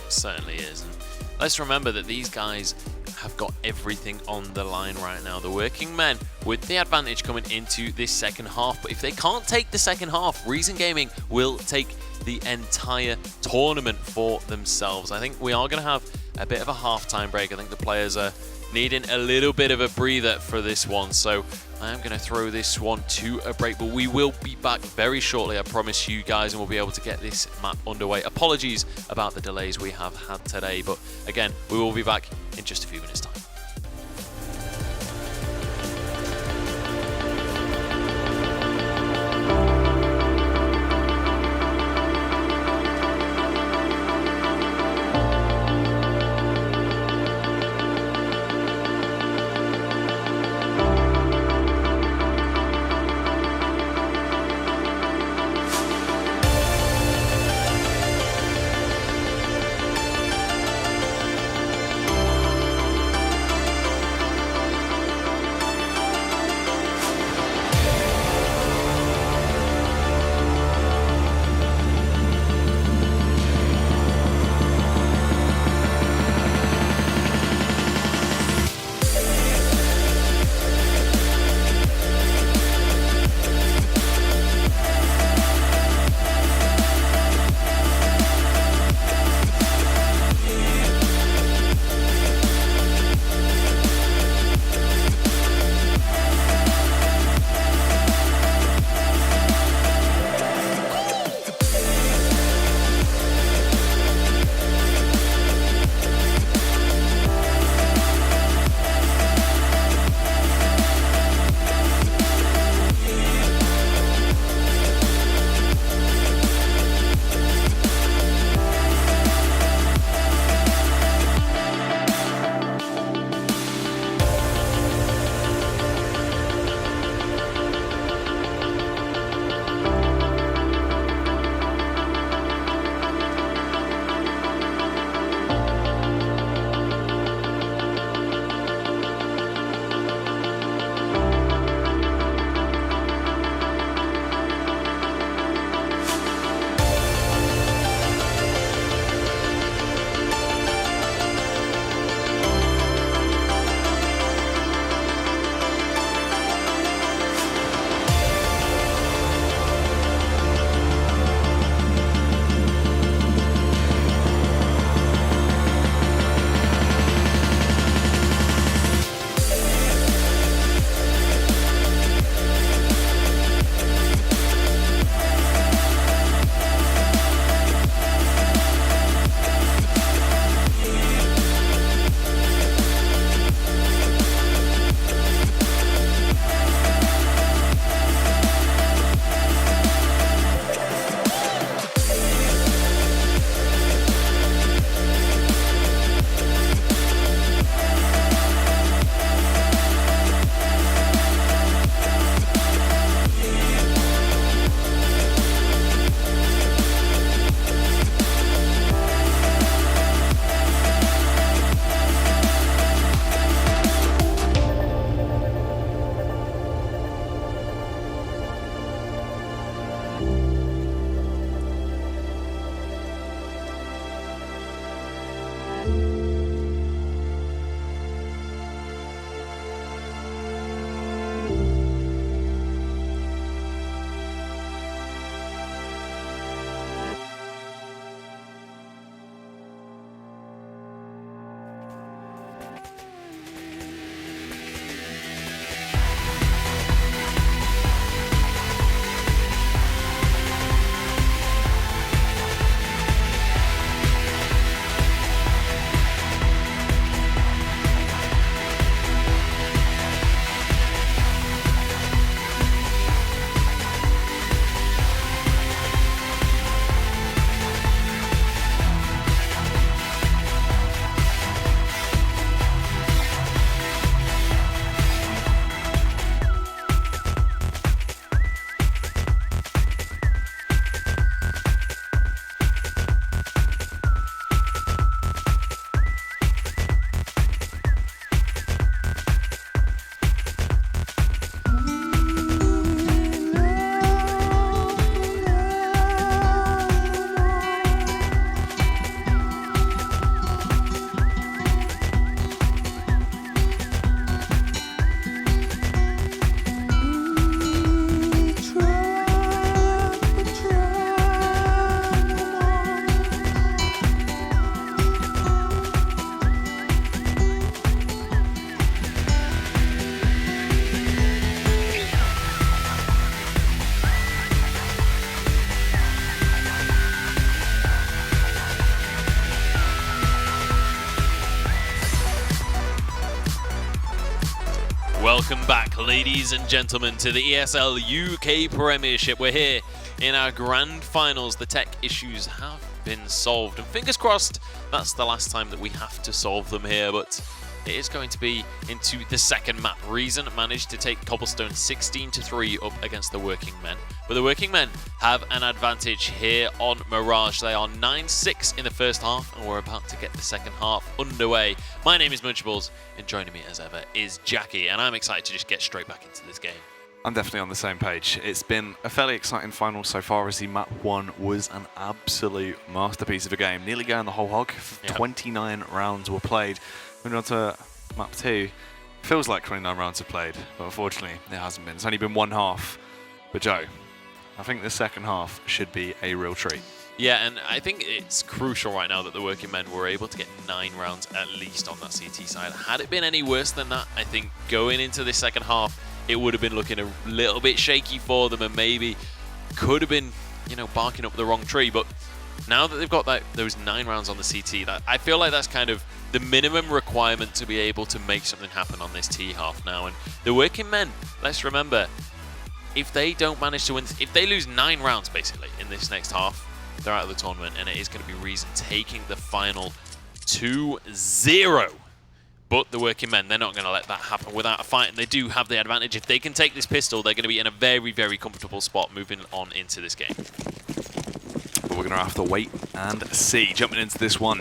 Certainly is. And let's remember that these guys have got everything on the line right now. The working men with the advantage coming into this second half. But if they can't take the second half, Reason Gaming will take the entire tournament for themselves. I think we are going to have a bit of a halftime break. I think the players are needing a little bit of a breather for this one. So I am going to throw this one to a break, but we will be back very shortly, I promise you guys, and we'll be able to get this map underway. Apologies about the delays we have had today, but again, we will be back in just a few minutes' time. Welcome back, ladies and gentlemen, to the ESL UK Premiership. We're here in our grand finals. The tech issues have been solved, and fingers crossed that's the last time that we have to solve them here, but it is going to be into the second map. Reason managed to take Cobblestone 16-3 up against the Working Men, but the Working Men have an advantage here on Mirage. They are 9-6 in the first half, and we're about to get the second half underway. My name is Munchables, and joining me as ever is Jackie, and I'm excited to just get straight back into this game. I'm definitely on the same page. It's been a fairly exciting final so far, as the map 1 was an absolute masterpiece of a game. Nearly going the whole hog. Yep. 29 rounds were played. Moving on to map 2. Feels like 29 rounds have played, but unfortunately it hasn't been. It's only been one half. But Joe, I think the second half should be a real treat. Yeah, and I think it's crucial right now that the Working Men were able to get 9 rounds at least on that CT side. Had it been any worse than that, I think going into the second half, it would have been looking a little bit shaky for them, and maybe could have been, you know, barking up the wrong tree. But now that they've got those 9 rounds on the CT, I feel like that's kind of the minimum requirement to be able to make something happen on this T half now. And the Working Men, let's remember, if they don't manage to win, if they lose 9 rounds basically in this next half, they're out of the tournament, and it is going to be Reason taking the final 2-0. But the Working Men, they're not going to let that happen without a fight, and they do have the advantage. If they can take this pistol, they're going to be in a very, very comfortable spot moving on into this game. But we're going to have to wait and see. Jumping into this one,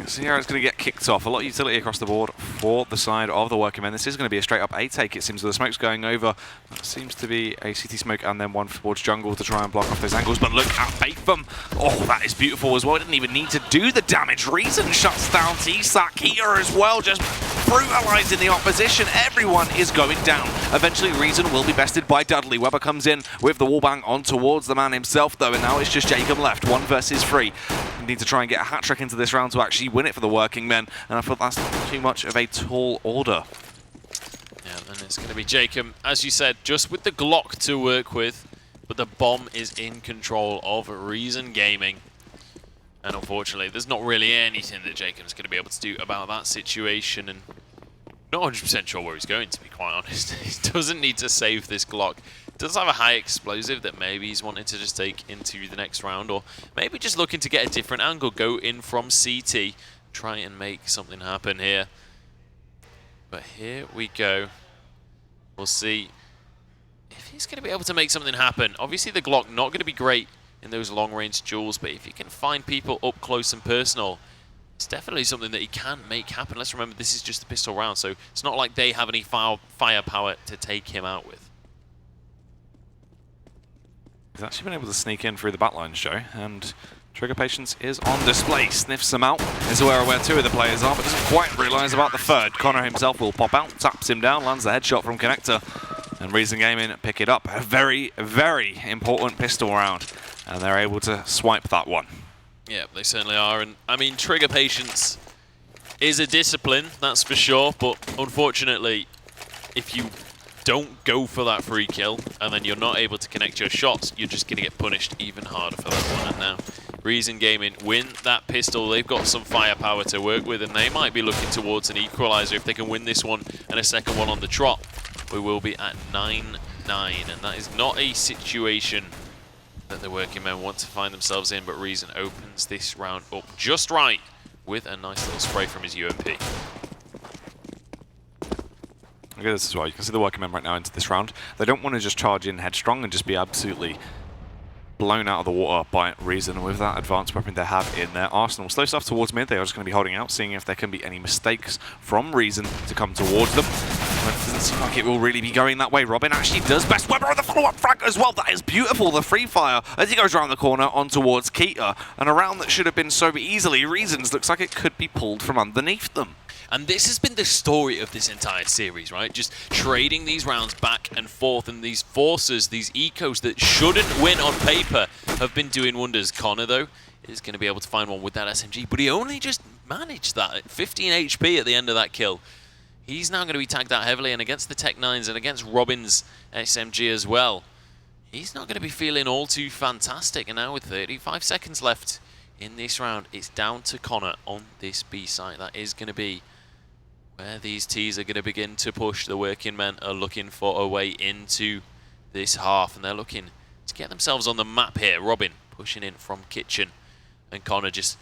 see how it's going to get kicked off. A lot of utility across the board for the side of the Working Men. This is going to be a straight up A take, it seems. The smoke's going over. That seems to be a CT smoke and then one towards jungle to try and block off those angles. But look at Batham. Oh, that is beautiful as well. Didn't even need to do the damage. Reason shuts down T-Sack here as well, just brutalizing the opposition. Everyone is going down. Eventually, Reason will be bested by Dudley. Weber comes in with the wallbang on towards the man himself, though, and now it's just Jacob left. 1 versus 3. We need to try and get a hat trick into this round to actually win it for the Working Men, and I feel that's too much of a tall order. Yeah, and it's going to be Jacob, as you said, just with the Glock to work with, but the bomb is in control of Reason Gaming. And unfortunately, there's not really anything that Jacob's going to be able to do about that situation, and not 100% sure where he's going, to be quite honest. He doesn't need to save this Glock. Does have a high explosive that maybe he's wanting to just take into the next round, or maybe just looking to get a different angle, go in from CT, try and make something happen here. But here we go. We'll see if he's going to be able to make something happen. Obviously the Glock not going to be great in those long-range duels, but if he can find people up close and personal, it's definitely something that he can make happen. Let's remember, this is just a pistol round, so it's not like they have any firepower to take him out with. He's actually been able to sneak in through the backlines, Joe, and trigger patience is on display. Sniffs him out, is aware of where 2 of the players are, but doesn't quite realise about the third. Connor himself will pop out, taps him down, lands the headshot from Connector, and Reason Gaming pick it up. A very, very important pistol round, and they're able to swipe that one. Yeah, they certainly are, and I mean, trigger patience is a discipline, that's for sure, but unfortunately, if you don't go for that free kill, and then you're not able to connect your shots, you're just going to get punished even harder for that one. And now, Reason Gaming win that pistol. They've got some firepower to work with, and they might be looking towards an equalizer if they can win this one and a second one on the trot. We will be at 9-9, and that is not a situation that the Working Men want to find themselves in, but Reason opens this round up just right with a nice little spray from his UMP. Look at this as well. You can see the Working Men right now into this round. They don't want to just charge in headstrong and just be absolutely blown out of the water by Reason with that advanced weapon they have in their arsenal. Slow stuff towards mid. They are just going to be holding out, seeing if there can be any mistakes from Reason to come towards them. But it doesn't seem like it will really be going that way. Robin actually does best. Weber on the follow-up frag as well. That is beautiful. The free fire as he goes around the corner on towards Keita. And a round that should have been so easily Reason's looks like it could be pulled from underneath them. And this has been the story of this entire series, right? Just trading these rounds back and forth, and these forces, these ecos that shouldn't win on paper have been doing wonders. Connor, though, is going to be able to find one with that SMG, but he only just managed that at 15 HP at the end of that kill. He's now going to be tagged out heavily, and against the Tech 9s and against Robin's SMG as well, he's not going to be feeling all too fantastic. And now with 35 seconds left in this round, it's down to Connor on this B site. That is going to be where these T's are going to begin to push. The working men are looking for a way into this half, and they're looking to get themselves on the map here. Robin pushing in from kitchen, and Connor just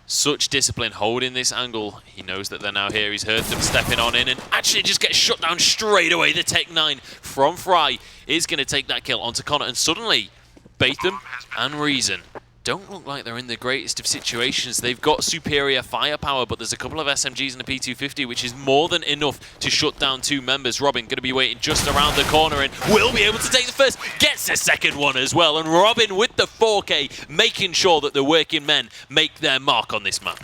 such discipline holding this angle. He knows that they're now here. He's heard them stepping on in and actually just gets shut down straight away. The Tech 9 from Fry is going to take that kill onto Connor, and suddenly Batham and Reason don't look like they're in the greatest of situations. They've got superior firepower, but there's a couple of SMGs and a P250, which is more than enough to shut down 2 members. Robin going to be waiting just around the corner and will be able to take the first, gets the second one as well. And Robin with the 4K, making sure that the working men make their mark on this map.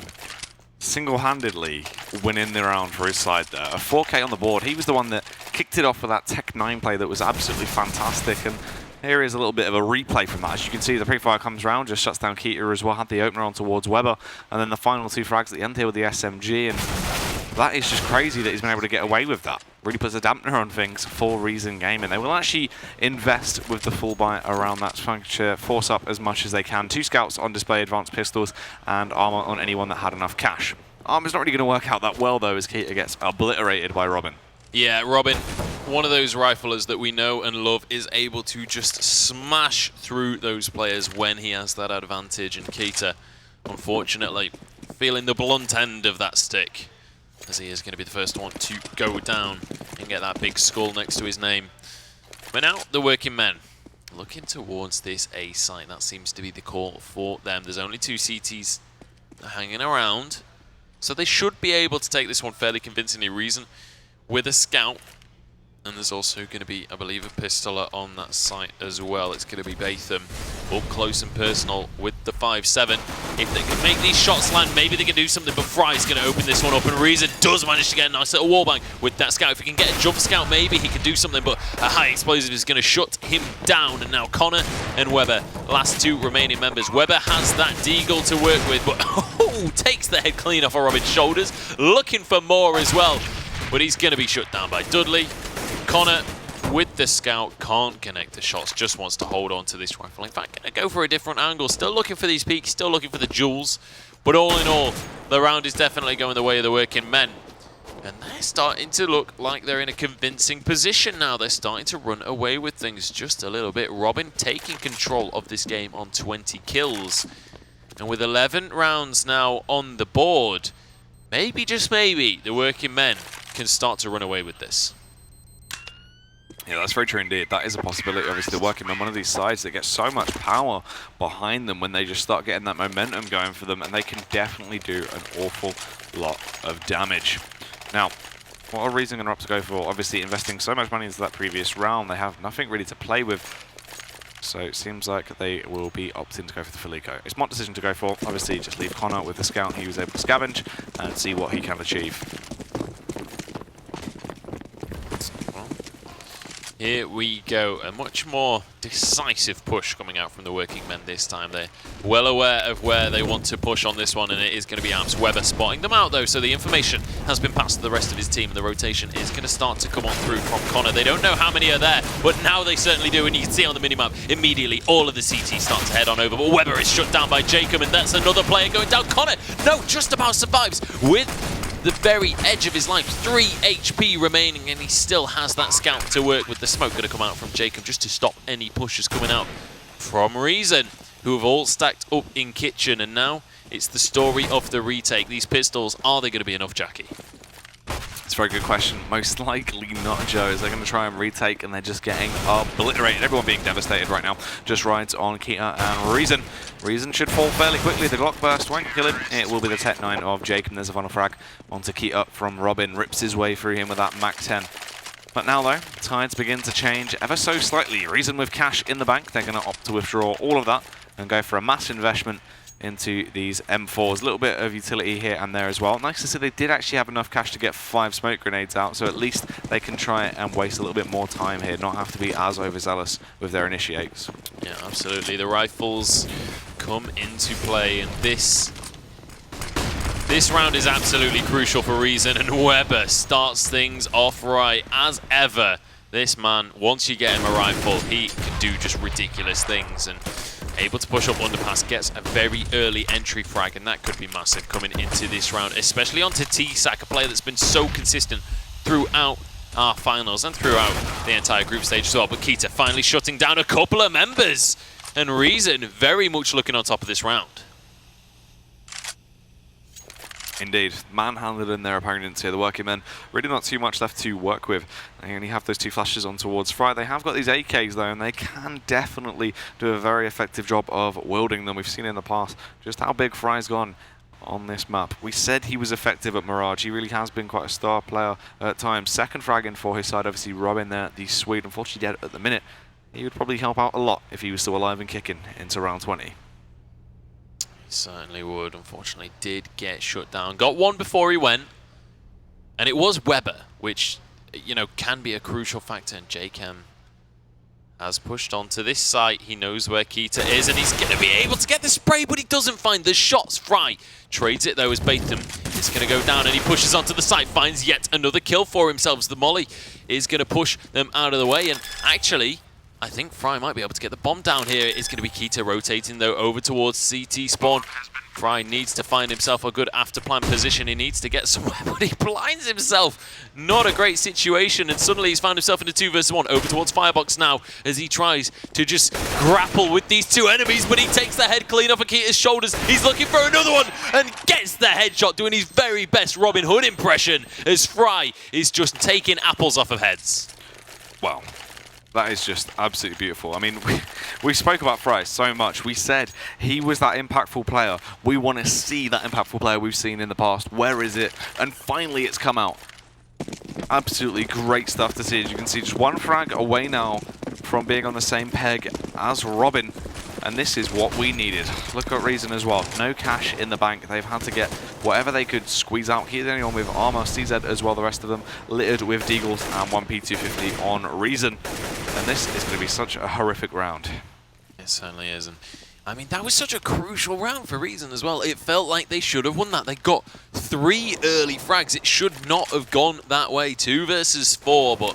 Single-handedly winning the round for his side there. A 4K on the board. He was the one that kicked it off with that Tech 9 play that was absolutely fantastic. And here is a little bit of a replay from that. As you can see, the pre-fire comes round, just shuts down Keita as well, had the opener on towards Weber, and then the final 2 frags at the end here with the SMG, and that is just crazy that he's been able to get away with that. Really puts a dampener on things for Reason Gaming. They will actually invest with the full buy around that, trying to force up as much as they can. 2 scouts on display, advanced pistols, and armor on anyone that had enough cash. Armor's not really going to work out that well, though, as Keita gets obliterated by Robin. Yeah, Robin, one of those riflers that we know and love, is able to just smash through those players when he has that advantage. And Keita, unfortunately, feeling the blunt end of that stick, as he is going to be the first one to go down and get that big skull next to his name. But now, the working men looking towards this A site. That seems to be the call for them. There's only 2 CTs hanging around, so they should be able to take this one fairly convincingly. Reason with a scout, and there's also going to be, I believe, a pistoler on that site as well. It's going to be Batham up close and personal with the 5-7. If they can make these shots land, maybe they can do something, but Fry's going to open this one up, and Reason does manage to get a nice little wallbang with that scout. If he can get a jump scout, maybe he can do something, but a high explosive is going to shut him down. And now Connor and Weber, last 2 remaining members. Weber has that deagle to work with, but takes the head clean off of Robin's shoulders, looking for more as well. But he's going to be shut down by Dudley. Connor, with the scout, can't connect the shots, just wants to hold on to this rifle. In fact, going to go for a different angle. Still looking for these peaks, still looking for the jewels. But all in all, the round is definitely going the way of the working men. And they're starting to look like they're in a convincing position now. They're starting to run away with things just a little bit. Robin taking control of this game on 20 kills. And with 11 rounds now on the board, maybe, just maybe, the working men can start to run away with this. Yeah, that's very true indeed. That is a possibility. Obviously, they're working on one of these sides that gets so much power behind them when they just start getting that momentum going for them, and they can definitely do an awful lot of damage. Now, what are Reason going to opt to go for? Obviously, investing so much money into that previous round, they have nothing really to play with. So it seems like they will be opting to go for the Felico. It's my decision to go for. Obviously, just leave Connor with the scout. He was able to scavenge and see what he can achieve. Here we go, a much more decisive push coming out from the working men this time. They're well aware of where they want to push on this one, and it is going to be Amps. Weber spotting them out though, so the information has been passed to the rest of his team, and the rotation is going to start to come on through from Connor. They don't know how many are there, but now they certainly do, and you can see on the minimap, immediately all of the CT start to head on over, but Weber is shut down by Jacob, and that's another player going down. Connor, no, just about survives with the very edge of his life. 3 HP remaining, and he still has that scout to work with. The smoke going to come out from Jacob just to stop any pushes coming out from Reason, who have all stacked up in kitchen. And now it's the story of the retake. These pistols, are they going to be enough, Jackie? It's a very good question. Most likely not, Joe, as they're going to try and retake, and they're just getting obliterated. Everyone being devastated right now. Just rides on Keita and Reason. Reason should fall fairly quickly. The Glock burst won't kill him. It will be the Tech 9 of Jacob. There's a final frag onto Keita from Robin. Rips his way through him with that Mac 10. But now, though, tides begin to change ever so slightly. Reason with cash in the bank. They're going to opt to withdraw all of that and go for a mass investment into these M4s. A little bit of utility here and there as well. Nice to see they did actually have enough cash to get 5 smoke grenades out, so at least they can try and waste a little bit more time here, not have to be as overzealous with their initiates. Yeah, absolutely. The rifles come into play, and this round is absolutely crucial for Reason, and Weber starts things off right as ever. This man, once you get him a rifle, he can do just ridiculous things, and able to push up underpass, gets a very early entry frag, and that could be massive coming into this round, especially onto T-Sack, a player that's been so consistent throughout our finals and throughout the entire group stage as well. But Keita finally shutting down a couple of members, and Reason very much looking on top of this round. Indeed, manhandled in their opponents here. The working men really not too much left to work with. They only have those 2 flashes on towards Fry. They have got these AKs though, and they can definitely do a very effective job of wielding them. We've seen in the past just how big Fry's gone on this map. We said he was effective at Mirage. He really has been quite a star player at times. Second frag in for his side, obviously Robin there, the Swede, unfortunately dead at the minute. He would probably help out a lot if he was still alive and kicking into round 20. Certainly would. Unfortunately did get shut down. Got one before he went, and it was Weber, which, you know, can be a crucial factor. And JChem has pushed onto this site. He knows where Keita is, and he's going to be able to get the spray, but he doesn't find the shots. Fry trades it though as Batham is going to go down, and he pushes onto the site, finds yet another kill for himself. As the molly is going to push them out of the way, and actually I think Fry might be able to get the bomb down here. It's going to be Keita rotating, though, over towards CT spawn. Fry needs to find himself a good after-plant position. He needs to get somewhere, but he blinds himself. Not a great situation, and suddenly he's found himself in a 2 versus 1 over towards Firebox now as he tries to just grapple with these 2 enemies, but he takes the head clean off of Keita's shoulders. He's looking for another one and gets the headshot, doing his very best Robin Hood impression as Fry is just taking apples off of heads. Wow. That is just absolutely beautiful. I mean, we spoke about Fry so much. We said he was that impactful player. We want to see that impactful player we've seen in the past. Where is it? And finally it's come out. Absolutely great stuff to see. As you can see, just 1 frag away now from being on the same peg as Robin. And this is what we needed. Look at Reason as well. No cash in the bank. They've had to get whatever they could squeeze out. He's the only one with armor, CZ as well. The rest of them littered with Deagles and 1 P250 on Reason. And this is going to be such a horrific round. It certainly is. And I mean, that was such a crucial round for Reason as well. It felt like they should have won that. They got 3 early frags. It should not have gone that way. 2 versus 4, but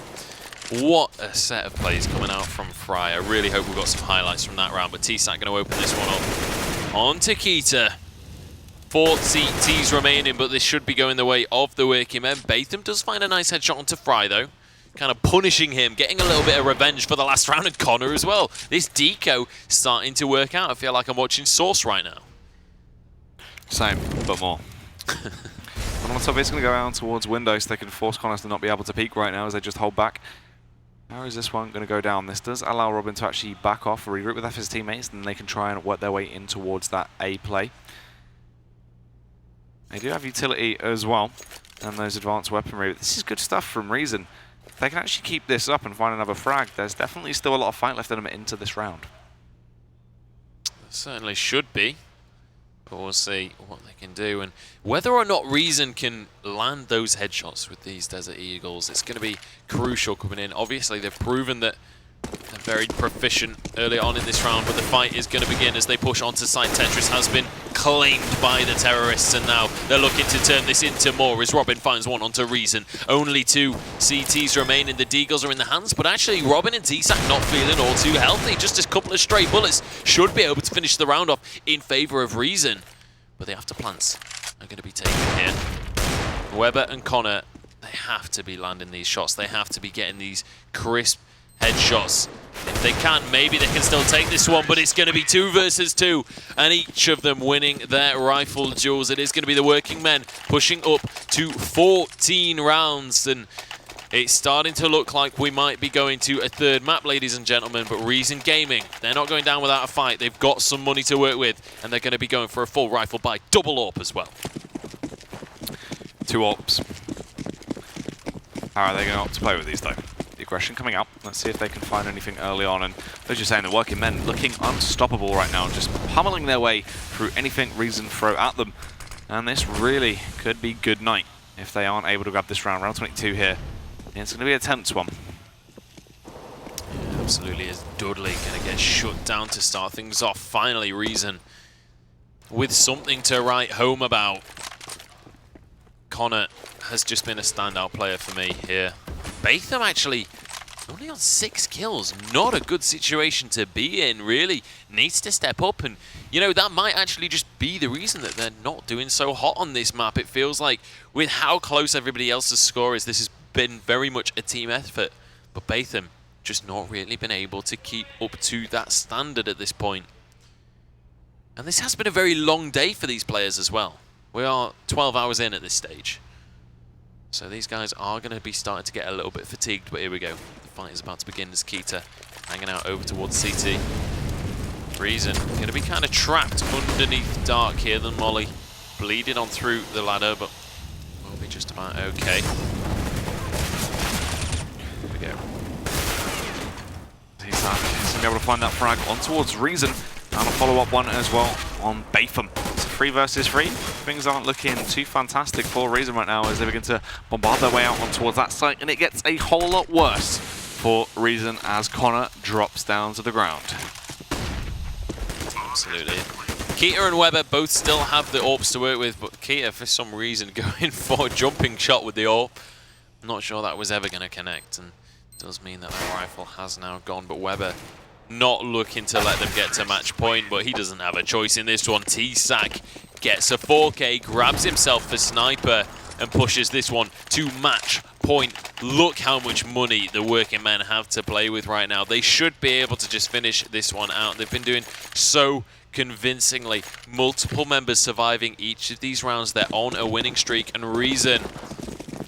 what a set of plays coming out from Fry. I really hope we've got some highlights from that round, but T-Sack going to open this one up. On to Keita. 4 CTs remaining, but this should be going the way of the working men. Batham does find a nice headshot onto Fry, though. Kind of punishing him, getting a little bit of revenge for the last round, and Connor as well. This deco starting to work out. I feel like I'm watching Source right now. Same, but more. And on top, it's going to go out towards window so they can force Connor to not be able to peek right now as they just hold back. How is this one going to go down? This does allow Robin to actually back off, regroup with his teammates, and they can try and work their way in towards that A play. They do have utility as well, and those advanced weaponry. This is good stuff from Reason. If they can actually keep this up and find another frag, there's definitely still a lot of fight left in them into this round. Certainly should be. But we'll see what they can do. And whether or not Reason can land those headshots with these Desert Eagles, it's going to be crucial coming in. Obviously, they've proven that they're very proficient early on in this round, but the fight is going to begin as they push onto site. Tetris has been claimed by the terrorists, and now they're looking to turn this into more as Robin finds one onto Reason. Only 2 CTs remain, and the Deagles are in the hands, but actually Robin and T-Sack not feeling all too healthy. Just a couple of stray bullets should be able to finish the round off in favor of Reason, but the afterplants are going to be taken here. Weber and Connor, they have to be landing these shots. They have to be getting these crisp headshots. If they can, maybe they can still take this one, but it's going to be 2 versus 2, and each of them winning their rifle duels. It is going to be the working men pushing up to 14 rounds, and it's starting to look like we might be going to a 3rd map, ladies and gentlemen, but Reason Gaming, they're not going down without a fight. They've got some money to work with, and they're going to be going for a full rifle buy, double AWP as well. 2 AWPs. How are they going to opt to play with these, though? The aggression coming up. Let's see if they can find anything early on. And as you're saying, the working men looking unstoppable right now, just pummeling their way through anything Reason throw at them. And this really could be good night if they aren't able to grab this round. Round 22 here. And it's going to be a tense one. Yeah, absolutely. Is Dudley going to get shut down to start things off? Finally, Reason with something to write home about. Connor has just been a standout player for me here. Batham actually Only on 6 kills. Not a good situation to be in, really. Needs to step up, and, you know, that might actually just be the reason that they're not doing so hot on this map. It feels like, with how close everybody else's score is, this has been very much a team effort. But Batham just not really been able to keep up to that standard at this point. And this has been a very long day for these players as well. We are 12 hours in at this stage. So these guys are going to be starting to get a little bit fatigued, but here we go. The fight is about to begin as Keita hanging out over towards CT. Reason going to be kind of trapped underneath Dark here. Then Molly bleeding on through the ladder, but will be just about okay. Here we go. He's going to be able to find that frag on towards Reason. And a follow-up one as well on Batham. It's a 3 versus 3. Things aren't looking too fantastic for Reason right now as they begin to bombard their way out on towards that site, and it gets a whole lot worse for Reason as Connor drops down to the ground. Absolutely. Keita and Weber both still have the AWPs to work with, but Keita, for some reason, going for a jumping shot with the AWP. I'm not sure that was ever going to connect, and it does mean that that rifle has now gone, but Weber not looking to let them get to match point, but he doesn't have a choice in this one. T-Sack gets a 4K, grabs himself for Sniper, and pushes this one to match point. Look how much money the working men have to play with right now. They should be able to just finish this one out. They've been doing so convincingly. Multiple members surviving each of these rounds. They're on a winning streak, and Reason,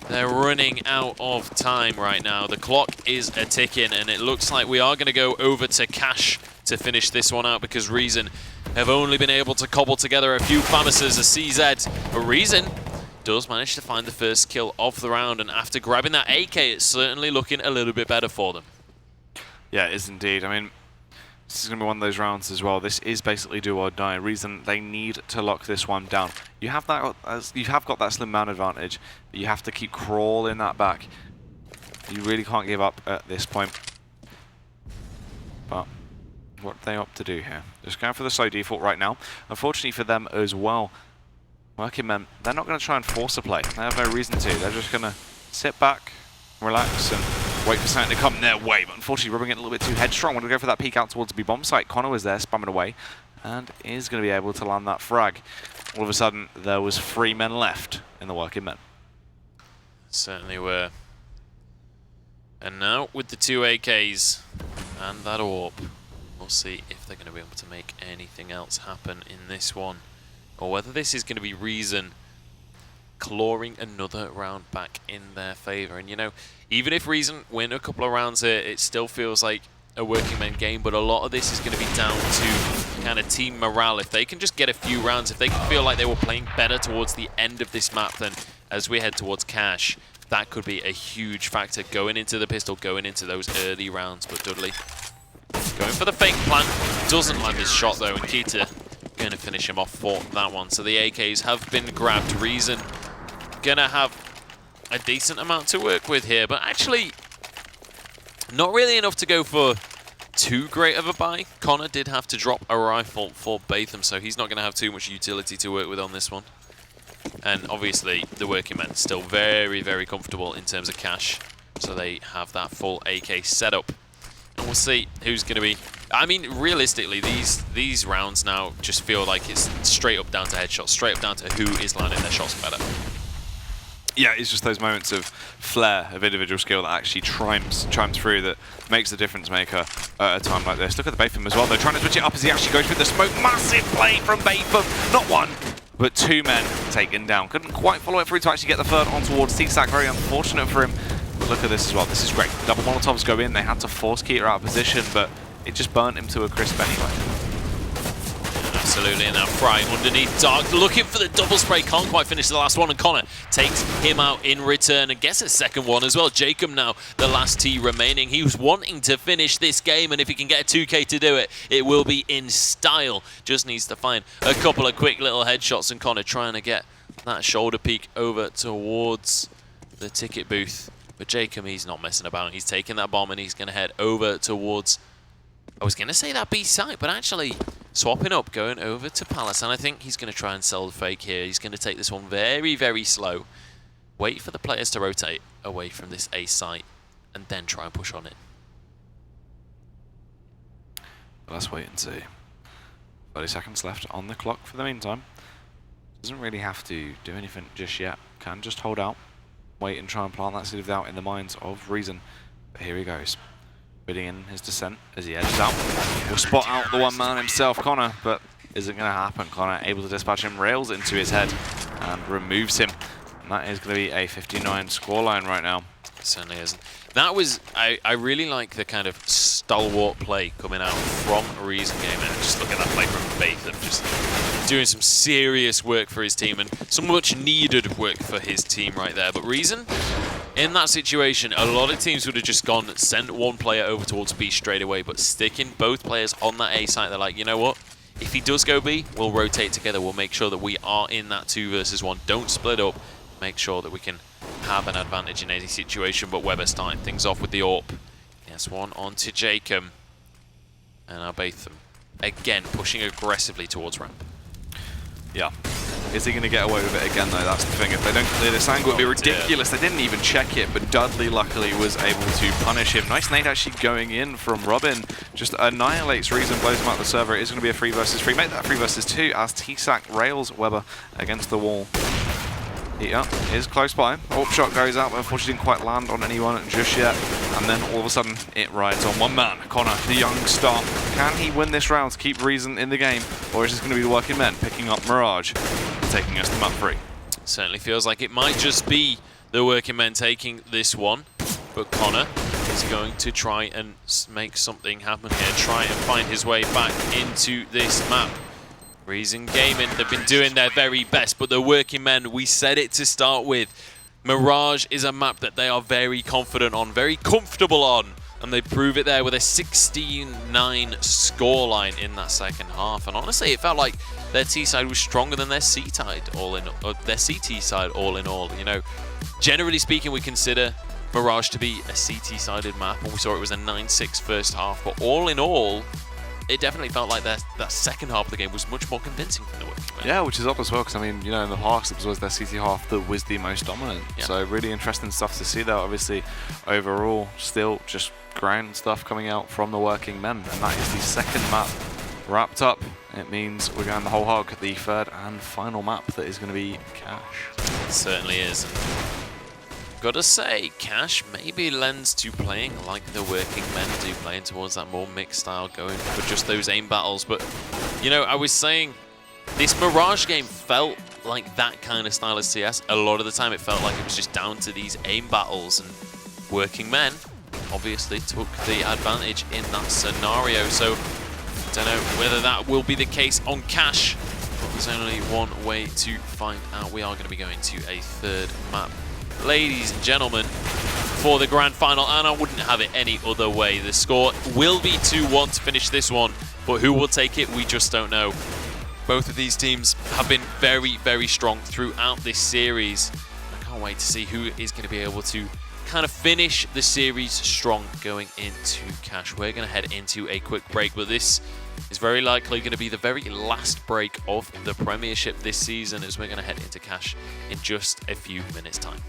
they're running out of time right now. The clock is a-ticking, and it looks like we are going to go over to Cash to finish this one out, because Reason have only been able to cobble together a few Famuses, a CZ. But Reason does manage to find the first kill of the round, and after grabbing that AK, it's certainly looking a little bit better for them. Yeah, it is indeed. I mean, this is going to be one of those rounds as well. This is basically do or die. Reason they need to lock this one down. You have that, you have got that slim man advantage, but you have to keep crawling that back. You really can't give up at this point. But what are they up to do here? Just going for the slow default right now. Unfortunately for them as well, working men, they're not going to try and force a play. They have no reason to. They're just going to sit back, relax, and wait for something to come their way. But unfortunately, rubbing it a little bit too headstrong. Want to go for that peek out towards the B bomb site. Connor was there, spamming away, and is going to be able to land that frag. All of a sudden, there was 3 men left in the working men. Certainly were. And now, with the 2 AKs and that AWP, we'll see if they're going to be able to make anything else happen in this one, or whether this is going to be Reason clawing another round back in their favor. And, you know, even if Reason win a couple of rounds here, it still feels like a working men game, but a lot of this is going to be down to kind of team morale. If they can just get a few rounds, if they can feel like they were playing better towards the end of this map, then as we head towards Cash, that could be a huge factor going into the pistol, going into those early rounds. But Dudley going for the fake plant, doesn't land his shot though, and Keita going to finish him off for that one. So the AKs have been grabbed. Reason gonna have a decent amount to work with here, but actually not really enough to go for too great of a buy. Connor did have to drop a rifle for Batham, so he's not going to have too much utility to work with on this one. And obviously the working men still very, very comfortable in terms of cash, so they have that full AK setup. And we'll see who's going to be... I mean, realistically, these rounds now just feel like it's straight up down to headshots, straight up down to who is landing their shots better. Yeah, it's just those moments of flair, of individual skill that actually chimes through, that makes the difference maker at a time like this. Look at the Batham as well. They're trying to switch it up as he actually goes through the smoke. Massive play from Batham. Not one, but 2 men taken down. Couldn't quite follow it through to actually get the third on towards T-Sack. Very unfortunate for him. But look at this as well. This is great. Double Molotovs go in. They had to force Keita out of position, but it just burnt him to a crisp anyway. Absolutely, and now Fry underneath Dark, looking for the double spray, can't quite finish the last one, and Connor takes him out in return and gets a second one as well. Jacob now the last T remaining. He was wanting to finish this game, and if he can get a 2K to do it, it will be in style. Just needs to find a couple of quick little headshots, and Connor trying to get that shoulder peek over towards the ticket booth. But Jacob, he's not messing about. He's taking that bomb, and he's going to head over towards... I was going to say that B site, but actually swapping up, going over to Palace, and I think he's going to try and sell the fake here. He's going to take this one very, very slow, wait for the players to rotate away from this A site, and then try and push on it. But let's wait and see. 30 seconds left on the clock for the meantime. Doesn't really have to do anything just yet. Can just hold out, wait and try and plant that seed of doubt in the minds of Reason. But here he goes, bidding in his descent as he edges out. He'll spot out the one man himself, Connor, but isn't going to happen. Connor able to dispatch him, rails into his head and removes him. And that is going to be a 59 scoreline right now. It certainly isn't. That was, I really like the kind of stalwart play coming out from Reason game, and just look at that play from Batham, just doing some serious work for his team and some much needed work for his team right there. But Reason, in that situation, a lot of teams would have just gone, sent one player over towards B straight away, but sticking both players on that A site, they're like, you know what? If he does go B, we'll rotate together. We'll make sure that we are in that 2 versus 1. Don't split up. Make sure that we can have an advantage in any situation. But Weber starting things off with the AWP. Yes, one onto Jacob. And now Batham again pushing aggressively towards ramp. Yeah. Is he going to get away with it again, though? That's the thing. If they don't clear this angle, it would be ridiculous. They didn't even check it, but Dudley luckily was able to punish him. Nice nade actually going in from Robin. Just annihilates Reason, blows him out the server. It is going to be a 3 versus 3. Make that 3 versus 2 as T-Sac rails Weber against the wall. Yeah, is close by. AWP shot goes out, but unfortunately didn't quite land on anyone just yet. And then all of a sudden, it rides on one man, Connor, the young star. Can he win this round to keep Reason in the game? Or is this going to be the working men picking up Mirage, taking us to map 3? Certainly feels like it might just be the working men taking this one. But Connor is going to try and make something happen here, try and find his way back into this map. Reason Gaming, they've been doing their very best, but the working men, we said it to start with. Mirage is a map that they are very confident on, very comfortable on, and they prove it there with a 16-9 scoreline in that second half. And honestly, it felt like their T side was stronger than their C side all in, or their CT side all in all. You know, generally speaking, we consider Mirage to be a CT sided map, and we saw it was a 9-6 first half. But all in all, it definitely felt like that second half of the game was much more convincing from the working men. Yeah, which is odd as well, because I mean, you know, in the past it was their CT half that was the most dominant. Yeah. So really interesting stuff to see there. Obviously, overall, still just grand stuff coming out from the working men, and that is the second map wrapped up. It means we're going the whole hog, the third and final map that is going to be Cash. It certainly is. Gotta say, Cash maybe lends to playing like the working men do, playing towards that more mixed style, going for just those aim battles. But, you know, I was saying, this Mirage game felt like that kind of style of CS. A lot of the time it felt like it was just down to these aim battles, and working men obviously took the advantage in that scenario. So, don't know whether that will be the case on Cash. There's only one way to find out. We are going to be going to a third map, ladies and gentlemen, for the grand final, and I wouldn't have it any other way. The score will be 2-1 to finish this one, but who will take it, we just don't know. Both of these teams have been very, very strong throughout this series. I can't wait to see who is going to be able to kind of finish the series strong going into Cash. We're going to head into a quick break, but this is very likely going to be the very last break of the Premiership this season, as we're going to head into Cash in just a few minutes' time.